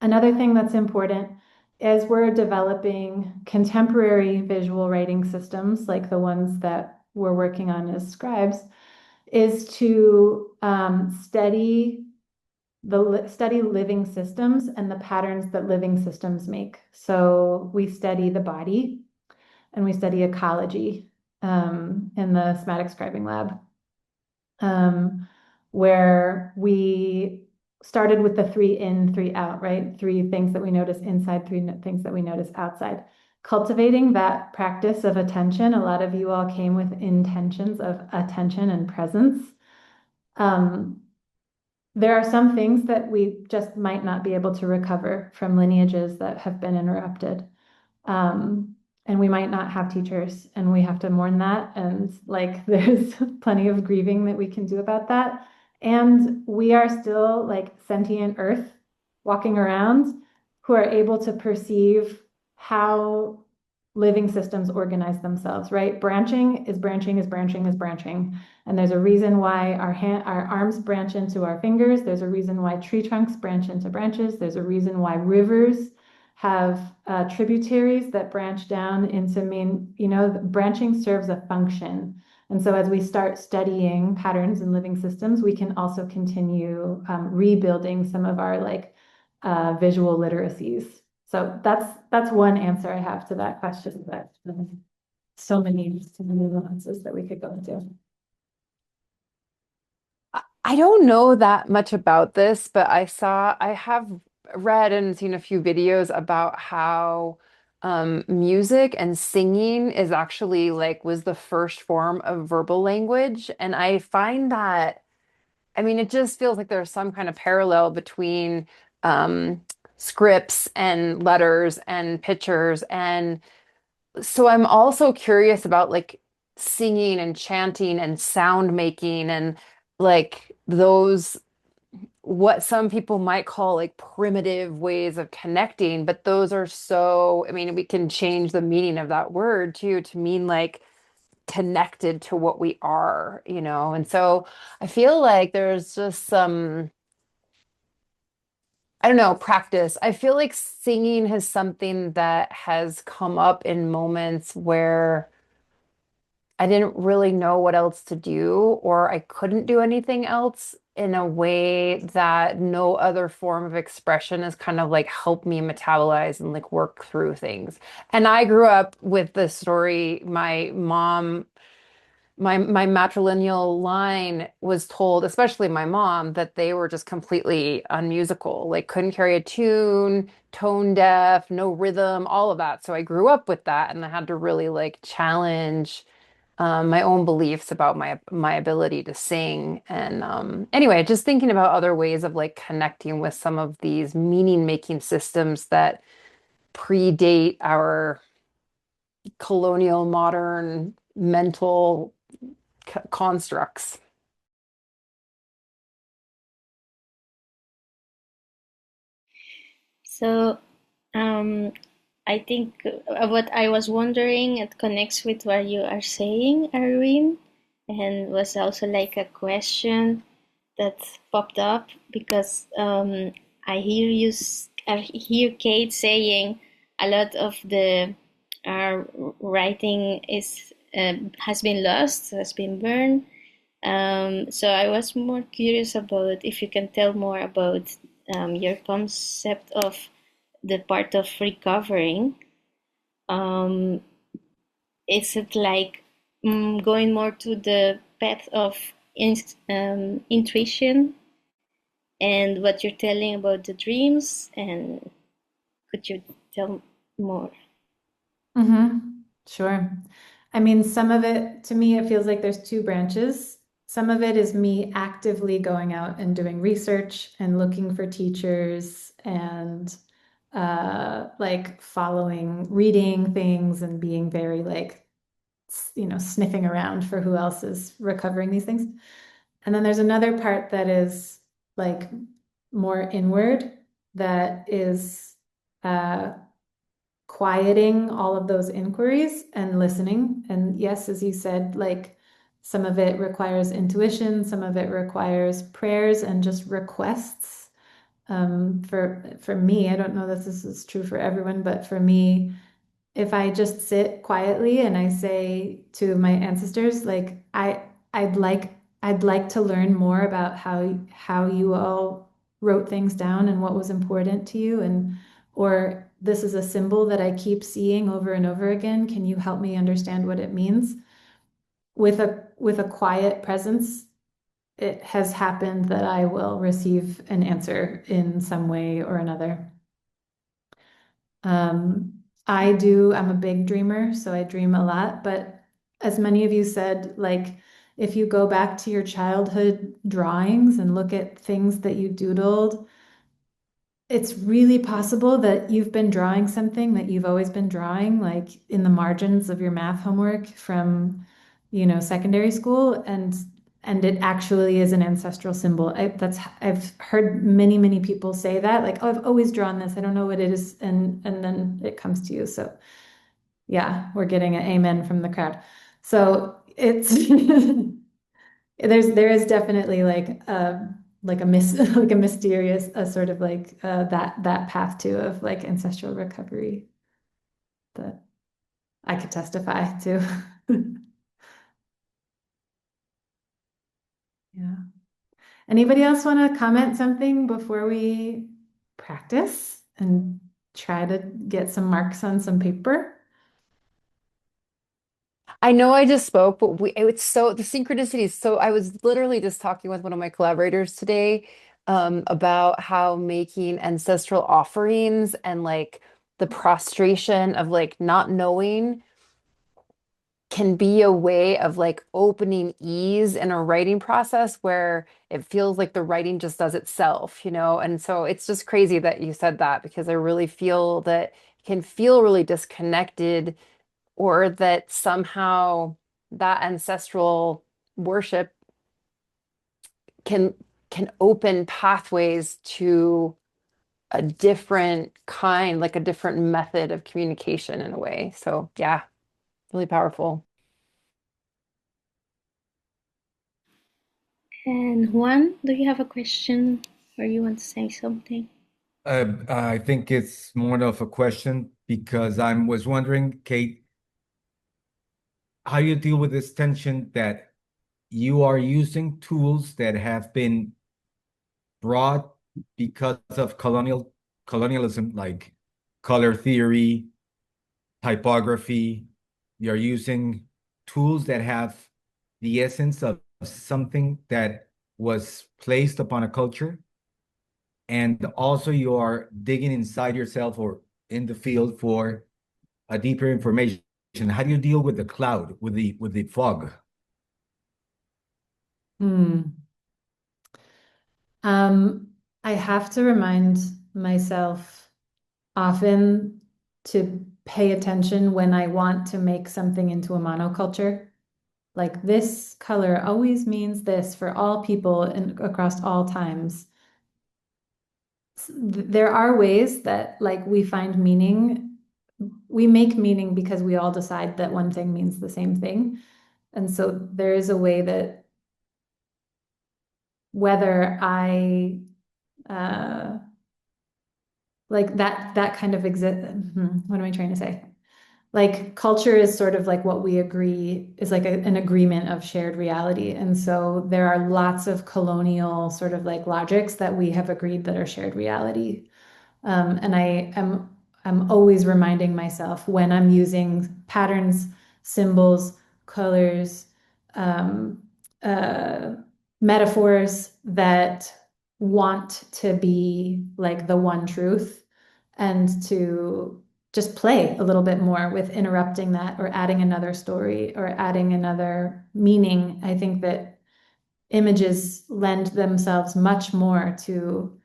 Another thing that's important is we're developing contemporary visual writing systems like the ones that we're working on as scribes, is to study living systems and the patterns that living systems make. So we study the body and we study ecology in the Somatic Scribing lab, where we started with the 3 in, 3 out, right? 3 things that we notice inside, 3 things that we notice outside. Cultivating that practice of attention. A lot of you all came with intentions of attention and presence. There are some things that we just might not be able to recover from lineages that have been interrupted. And we might not have teachers, and we have to mourn that. And like, there's plenty of grieving that we can do about that. And we are still like sentient earth walking around who are able to perceive how living systems organize themselves, right? Branching is branching is branching is branching. And there's a reason why our arms branch into our fingers. There's a reason why tree trunks branch into branches. There's a reason why rivers have tributaries that branch down into branching serves a function. And so as we start studying patterns in living systems, we can also continue rebuilding some of our visual literacies. So that's one answer I have to that question, but so many nuances that we could go into. I don't know that much about this, but I have read and seen a few videos about how music and singing is actually was the first form of verbal language. And I find that, I mean, it just feels like there's some kind of parallel between scripts and letters and pictures. And so I'm also curious about singing and chanting and sound making and those what some people might call primitive ways of connecting, but those are so, I mean, we can change the meaning of that word too to mean connected to what we are, And so I feel like there's just some, I don't know, practice. I feel like singing is something that has come up in moments where I didn't really know what else to do, or I couldn't do anything else in a way that no other form of expression has kind of helped me metabolize and work through things. And I grew up with the story, my mom, my matrilineal line was told, especially my mom, that they were just completely unmusical, couldn't carry a tune, tone deaf, no rhythm, all of that. So I grew up with that, and I had to really challenge my own beliefs about my ability to sing. And anyway, just thinking about other ways of connecting with some of these meaning making systems that predate our colonial modern mental constructs. So I think what I was wondering, it connects with what you are saying, Irene, and was also a question that popped up because I hear Kate saying a lot of the writing is has been lost, has been burned. So I was more curious about if you can tell more about your concept of the part of recovering. Is it like going more to the path of intuition and what you're telling about the dreams? And could you tell more? Sure. I mean, some of it, to me, it feels like there's two branches. Some of it is me actively going out and doing research and looking for teachers and like following, reading things and being very like, sniffing around for who else is recovering these things. And then there's another part that is like more inward, that is quieting all of those inquiries and listening. And yes, as you said, like some of it requires intuition, some of it requires prayers and just requests. For me, I don't know that this is true for everyone, but for me, if I just sit quietly and I say to my ancestors, like I'd like to learn more about how you all wrote things down and what was important to you, and or this is a symbol that I keep seeing over and over again. Can you help me understand what it means? With a quiet presence, it has happened that I will receive an answer in some way or another. I'm a big dreamer, so I dream a lot, but as many of you said, like if you go back to your childhood drawings and look at things that you doodled, it's really possible that you've been drawing something that you've always been drawing, like in the margins of your math homework from, secondary school, and it actually is an ancestral symbol. I've heard many, many people say that, like, oh, I've always drawn this. I don't know what it is, and then it comes to you. So yeah, we're getting an amen from the crowd. So it's there is definitely like a like a mysterious sort of like that path too of like ancestral recovery that I could testify to. Yeah. Anybody else want to comment something before we practice and try to get some marks on some paper? I know I just spoke, but it's so the synchronicity is so. I was literally just talking with one of my collaborators today about how making ancestral offerings and like the prostration of like not knowing can be a way of like opening ease in a writing process where it feels like the writing just does itself, you know? And so it's just crazy that you said that because I really feel that it can feel really disconnected or that somehow that ancestral worship can can open pathways to a different kind, like a different method of communication in a way. So yeah, really powerful. And Juan, do you have a question or you want to say something? I think it's more of a question because I was wondering, Kate, how you deal with this tension that you are using tools that have been brought because of colonialism, like color theory, typography. You're using tools that have the essence of something that was placed upon a culture. And also you are digging inside yourself or in the field for a deeper information. How do you deal with the cloud, with the fog? Hmm. I have to remind myself often to pay attention when I want to make something into a monoculture. Like this color always means this for all people and across all times. There are ways that like we find meaning. We make meaning because we all decide that one thing means the same thing. And so there is a way that whether I like that kind of exist. What am I trying to say? like culture is sort of like what we agree is like an agreement of shared reality. And so there are lots of colonial sort of like logics that we have agreed that are shared reality. And I'm always reminding myself when I'm using patterns, symbols, colors, um, uh, metaphors that want to be like the one truth, and to just play a little bit more with interrupting that or adding another story or adding another meaning. I think that images lend themselves much more to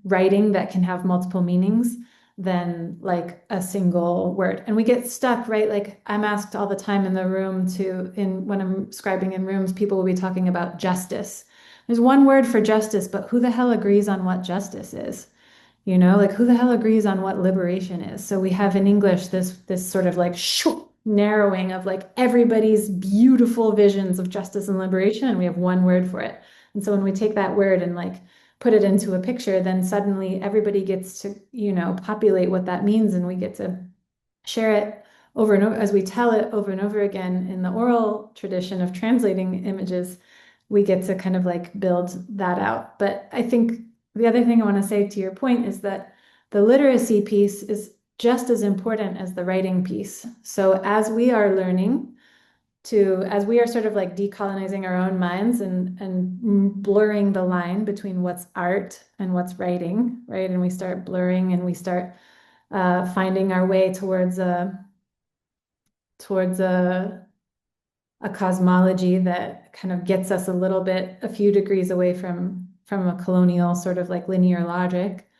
writing that can have multiple meanings than like a single word. And we get stuck, right? Like I'm asked all the time in the room when I'm scribing in rooms, people will be talking about justice. There's one word for justice, but who the hell agrees on what justice is? You know, like who the hell agrees on what liberation is? So we have in English this sort of like shoo, narrowing of like everybody's beautiful visions of justice and liberation, and we have one word for it. And so when we take that word and like put it into a picture, then suddenly everybody gets to, you know, populate what that means, and we get to share it over and over as we tell it over and over again in the oral tradition of translating images. We get to kind of like build that out. But I think the other thing I want to say to your point is that the literacy piece is just as important as the writing piece. So as we are learning as we are sort of like decolonizing our own minds and blurring the line between what's art and what's writing, right? And we start blurring and we start finding our way towards a cosmology that kind of gets us a few degrees away from a colonial sort of like linear logic.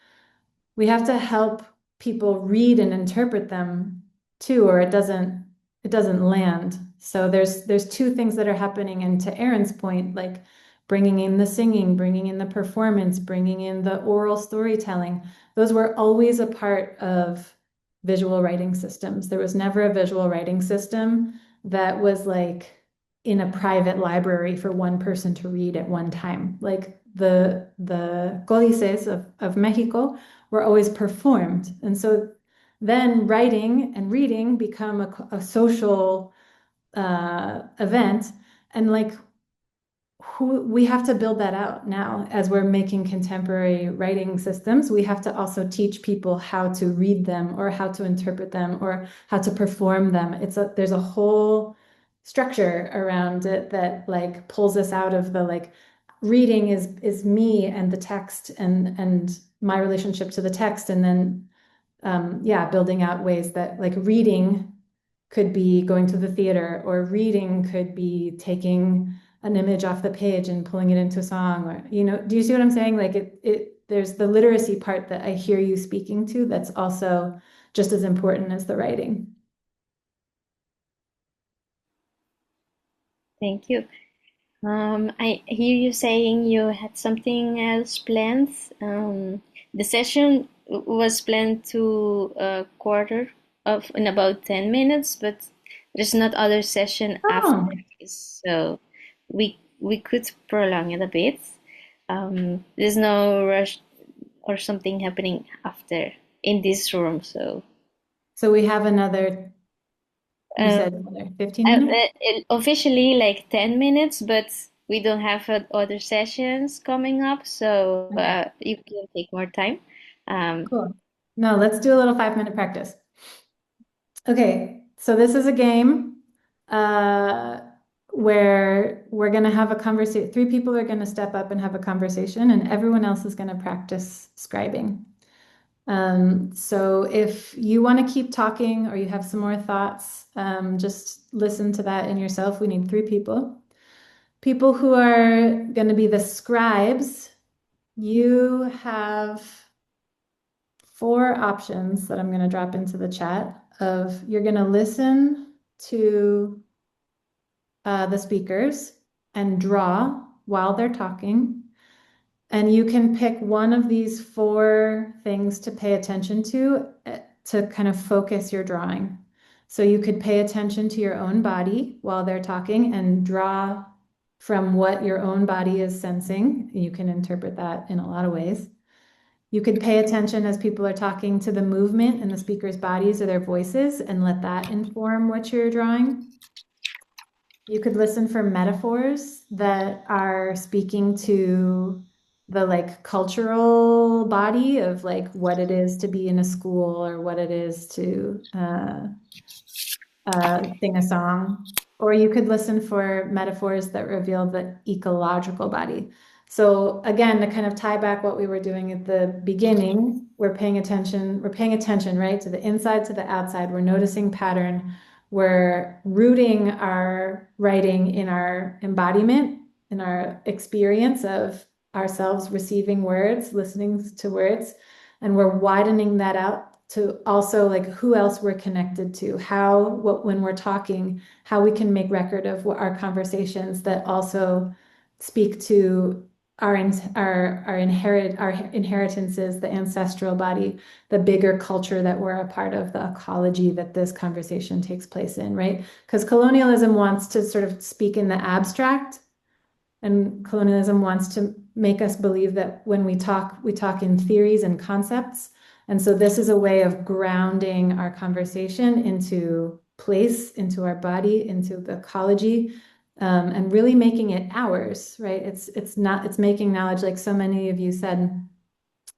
We have to help people read and interpret them too, or it doesn't land. So there's two things that are happening. And to Erin's point, like bringing in the singing, bringing in the performance, bringing in the oral storytelling, those were always a part of visual writing systems. There was never a visual writing system that was like in a private library for one person to read at one time. Like the códices of Mexico were always performed. And so then writing and reading become a social event. And like we have to build that out now as we're making contemporary writing systems. We have to also teach people how to read them or how to interpret them or how to perform them. There's a whole structure around it that like pulls us out of the like reading is me and the text and my relationship to the text, and then yeah, building out ways that like reading could be going to the theater, or reading could be taking an image off the page and pulling it into a song, or, you know, do you see what I'm saying? Like there's the literacy part that I hear you speaking to that's also just as important as the writing. Thank you. I hear you saying you had something else planned. The session was planned to a quarter of in about 10 minutes, but there's not other session after this, so we could prolong it a bit. There's no rush or something happening after in this room, so we have another, you said another 15 minutes? Officially like 10 minutes, but we don't have other sessions coming up, so you can take more time. Cool. No, let's do a little 5-minute practice. Okay, so this is a game where we're going to have a conversation. 3 people are going to step up and have a conversation, and everyone else is going to practice scribing. So if you want to keep talking or you have some more thoughts, just listen to that in yourself. We need 3 people. People who are going to be the scribes, you have 4 options that I'm going to drop into the chat of you're going to listen to the speakers and draw while they're talking. And you can pick one of these 4 things to pay attention to kind of focus your drawing. So you could pay attention to your own body while they're talking and draw from what your own body is sensing. You can interpret that in a lot of ways. You could pay attention as people are talking to the movement in the speaker's bodies or their voices and let that inform what you're drawing. You could listen for metaphors that are speaking to the like cultural body of like what it is to be in a school or what it is to sing a song. Or you could listen for metaphors that reveal the ecological body. So again, to kind of tie back what we were doing at the beginning, we're paying attention, right, to the inside, to the outside. We're noticing pattern. We're rooting our writing in our embodiment, in our experience of ourselves receiving words, listening to words, and we're widening that out to also like who else we're connected to, when we're talking, how we can make record of what our conversations that also speak to our inheritances, the ancestral body, the bigger culture that we're a part of, the ecology that this conversation takes place in, right? Because colonialism wants to sort of speak in the abstract, and colonialism wants to make us believe that when we talk in theories and concepts. And so this is a way of grounding our conversation into place, into our body, into the ecology, and really making it ours, right? It's making knowledge, like so many of you said,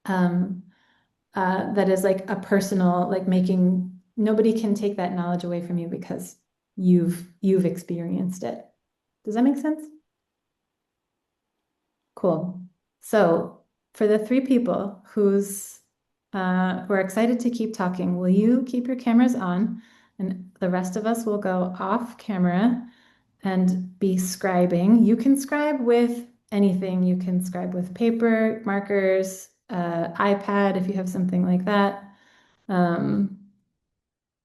that is like a personal, like nobody can take that knowledge away from you because you've experienced it. Does that make sense? Cool. So for the three people who are excited to keep talking, will you keep your cameras on? And the rest of us will go off camera and be scribing. You can scribe with anything. You can scribe with paper, markers, iPad, if you have something like that. And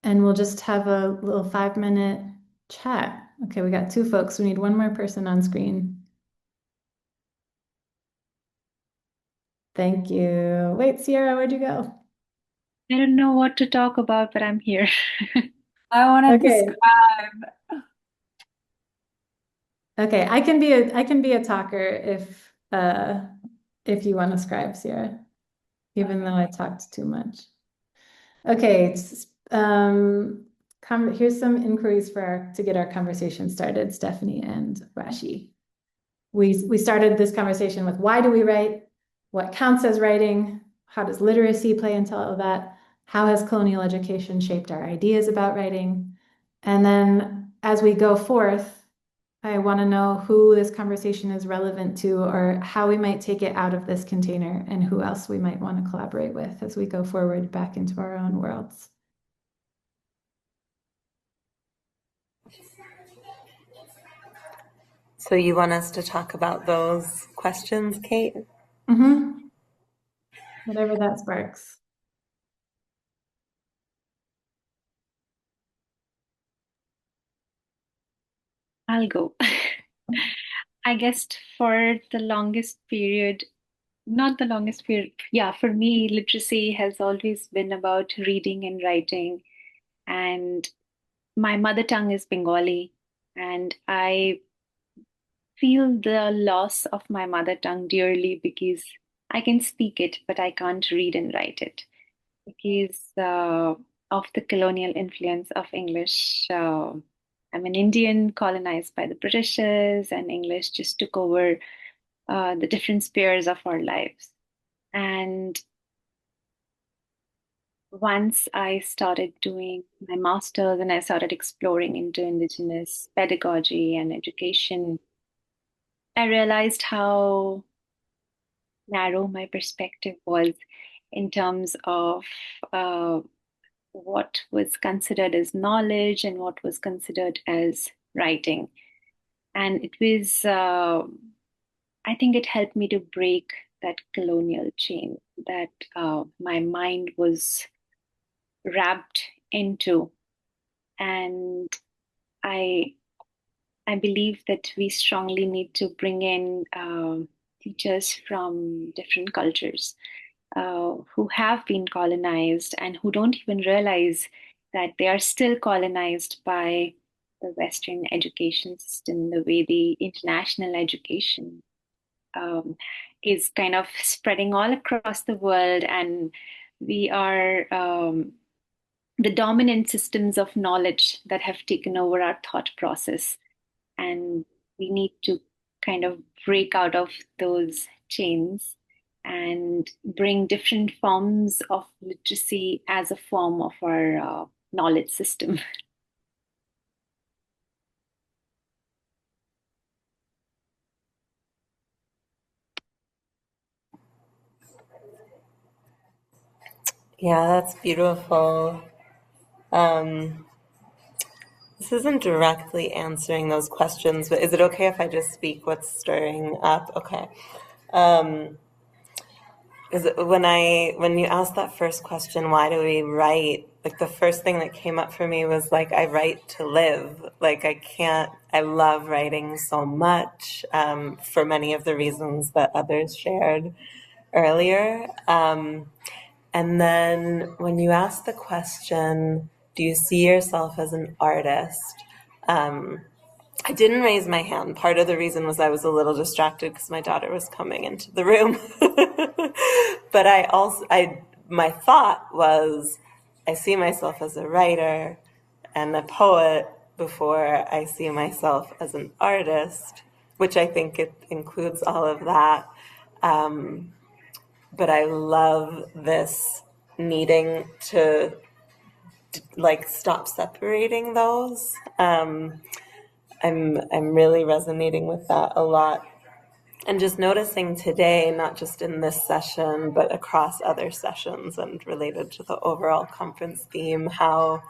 we'll just have a little 5-minute chat. Okay, we got two folks. We need one more person on screen. Thank you. Wait, Sierra, where'd you go? I don't know what to talk about, but I'm here. I want to Okay. describe. Okay, I can be a talker if you want to scribe, Sierra, even though I talked too much. Okay, here's some inquiries to get our conversation started, Stephanie and Rashi. We started this conversation with why do we write? What counts as writing? How does literacy play into all of that? How has colonial education shaped our ideas about writing? And then as we go forth, I want to know who this conversation is relevant to or how we might take it out of this container and who else we might want to collaborate with as we go forward back into our own worlds. So you want us to talk about those questions, Kate? Mm-hmm. Whatever that sparks. I'll go. I guess for the longest period, not the longest period, yeah, for me, literacy has always been about reading and writing. And my mother tongue is Bengali, and I feel the loss of my mother tongue dearly because I can speak it, but I can't read and write it because of the colonial influence of English. I'm an Indian colonized by the Britishers, and English just took over the different spheres of our lives. And once I started doing my master's and I started exploring into Indigenous pedagogy and education, I realized how narrow my perspective was in terms of uh, what was considered as knowledge and what was considered as writing. And it was, I think it helped me to break that colonial chain that my mind was wrapped into. And I I believe that we strongly need to bring in teachers from different cultures who have been colonized and who don't even realize that they are still colonized by the Western education system, the way the international education is kind of spreading all across the world, and we are the dominant systems of knowledge that have taken over our thought process. And we need to kind of break out of those chains and bring different forms of literacy as a form of our knowledge system. Yeah, that's beautiful. This isn't directly answering those questions, but is it okay if I just speak what's stirring up? Okay. Is it, when you asked that first question, why do we write? Like the first thing that came up for me was like, I write to live. Like I love writing so much, for many of the reasons that others shared earlier. And then when you ask the question, do you see yourself as an artist? I didn't raise my hand. Part of the reason was I was a little distracted because my daughter was coming into the room. But my thought was, I see myself as a writer and a poet before I see myself as an artist, which I think it includes all of that. But I love this needing to like stop separating those. I'm really resonating with that a lot. And just noticing today, not just in this session, but across other sessions and related to the overall conference theme, how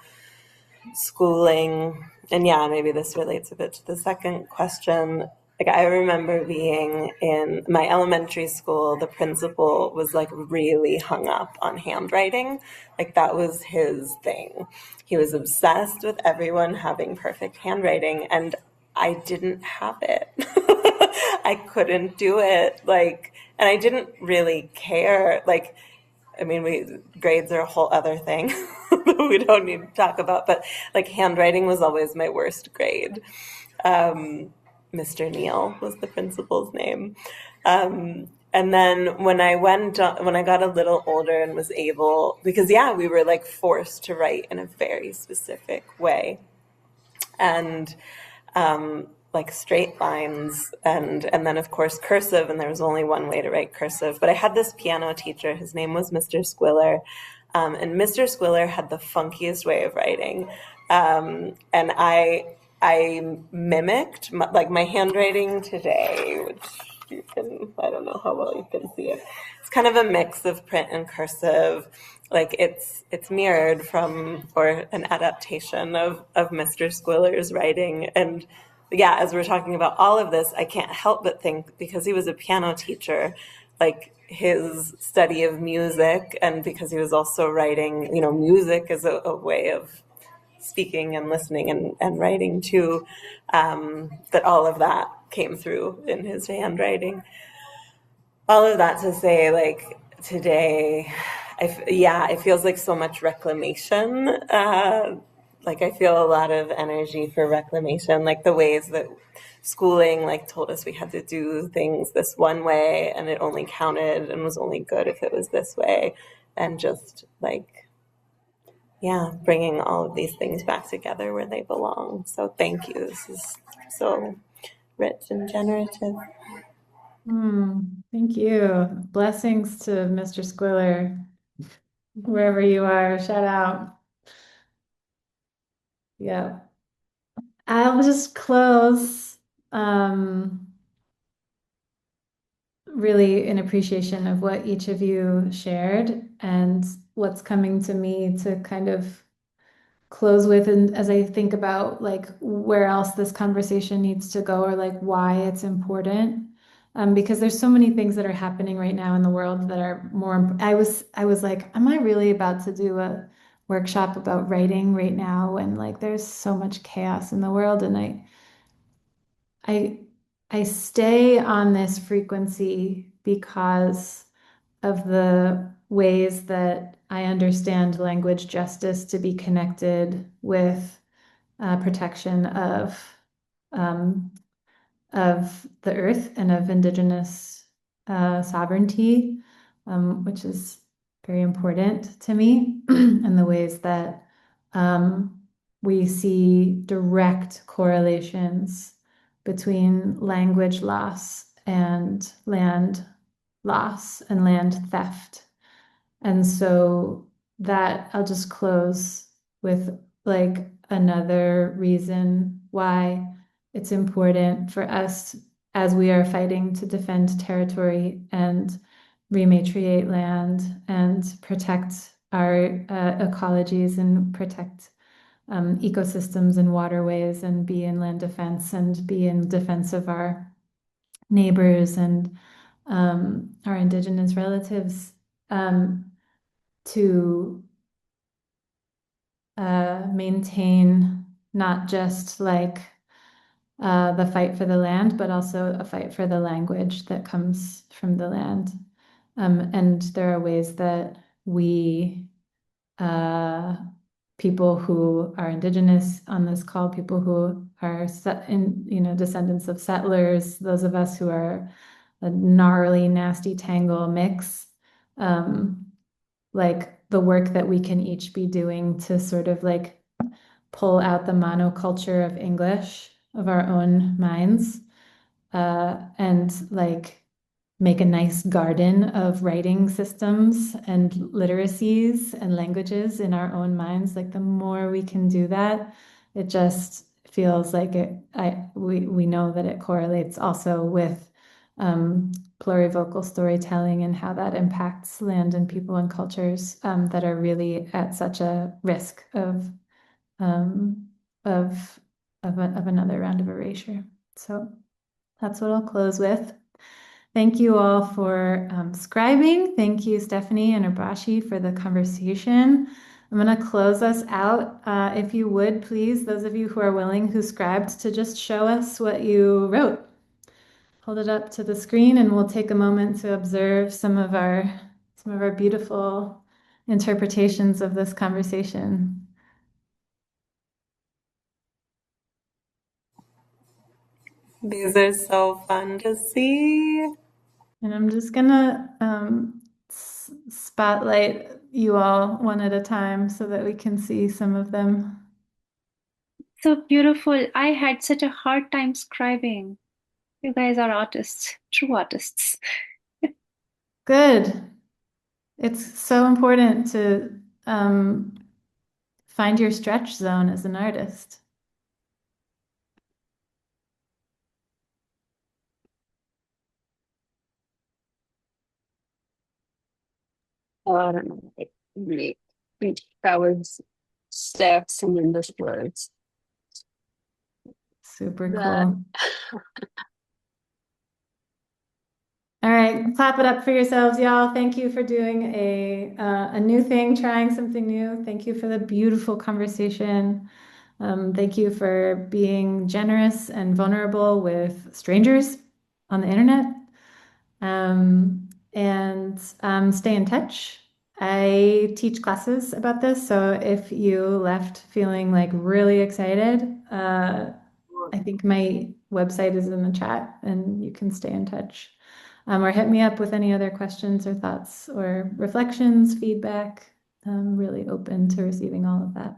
schooling, and yeah, maybe this relates a bit to the second question. Like I remember being in my elementary school, the principal was like really hung up on handwriting. Like that was his thing. He was obsessed with everyone having perfect handwriting, and I didn't have it. I couldn't do it. Like, and I didn't really care. Like, I mean, grades are a whole other thing that we don't need to talk about, but like handwriting was always my worst grade. Mr. Neal was the principal's name. And then when I got a little older and was able, because yeah, we were like forced to write in a very specific way. And like straight lines and then of course cursive, and there was only one way to write cursive. But I had this piano teacher, his name was Mr. Squiller, and Mr. Squiller had the funkiest way of writing, and I mimicked my handwriting today, which you can, I don't know how well you can see it. It's kind of a mix of print and cursive. Like it's mirrored from, or an adaptation of Mr. Squiller's writing. And yeah, as we're talking about all of this, I can't help but think, because he was a piano teacher, like his study of music, and because he was also writing, music is a way of speaking and listening and writing too, that all of that came through in his handwriting. All of that to say, like today, it feels like so much reclamation. Like I feel a lot of energy for reclamation, like the ways that schooling like told us we had to do things this one way, and it only counted and was only good if it was this way, and just like, yeah, bringing all of these things back together where they belong. So thank you. This is so rich and generative. Thank you. Blessings to Mr. Squiller, wherever you are. Shout out. Yeah. I'll just close really in appreciation of what each of you shared, and what's coming to me to kind of close with, and as I think about like where else this conversation needs to go, or like why it's important, because there's so many things that are happening right now in the world that are more. I was like, am I really about to do a workshop about writing right now when like there's so much chaos in the world? And I I stay on this frequency because of the ways that I understand language justice to be connected with protection um, of the earth and of Indigenous sovereignty, which is very important to me, and the ways that we see direct correlations between language loss and land loss and land theft. And so that I'll just close with like another reason why it's important for us as we are fighting to defend territory and rematriate land and protect our ecologies and protect ecosystems and waterways and be in land defense and be in defense of our neighbors and our Indigenous relatives, to maintain not just like the fight for the land, but also a fight for the language that comes from the land. And there are ways that we, people who are Indigenous on this call, people who are descendants of settlers, those of us who are a gnarly, nasty tangle mix, like the work that we can each be doing to sort of like pull out the monoculture of English of our own minds, and like make a nice garden of writing systems and literacies and languages in our own minds. Like the more we can do that, it just feels like we know that it correlates also with plurivocal storytelling and how that impacts land and people and cultures that are really at such a risk of another round of erasure. So that's what I'll close with. Thank you all for scribing. Thank you, Stephanie and Abashi, for the conversation. I'm going to close us out. If you would, please, those of you who are willing, who scribed, to just show us what you wrote. Hold it up to the screen and we'll take a moment to observe some of our beautiful interpretations of this conversation. These are so fun to see. And I'm just gonna spotlight you all one at a time so that we can see some of them. So beautiful. I had such a hard time scribing. You guys are artists, true artists. Good. It's so important to find your stretch zone as an artist. Oh, I don't know. That was steps and then just words. Super cool. All right, clap it up for yourselves, y'all. Thank you for doing a new thing, trying something new. Thank you for the beautiful conversation. Thank you for being generous and vulnerable with strangers on the internet. And stay in touch. I teach classes about this, so if you left feeling like really excited, I think my website is in the chat and you can stay in touch. Or hit me up with any other questions or thoughts or reflections, feedback. I'm really open to receiving all of that.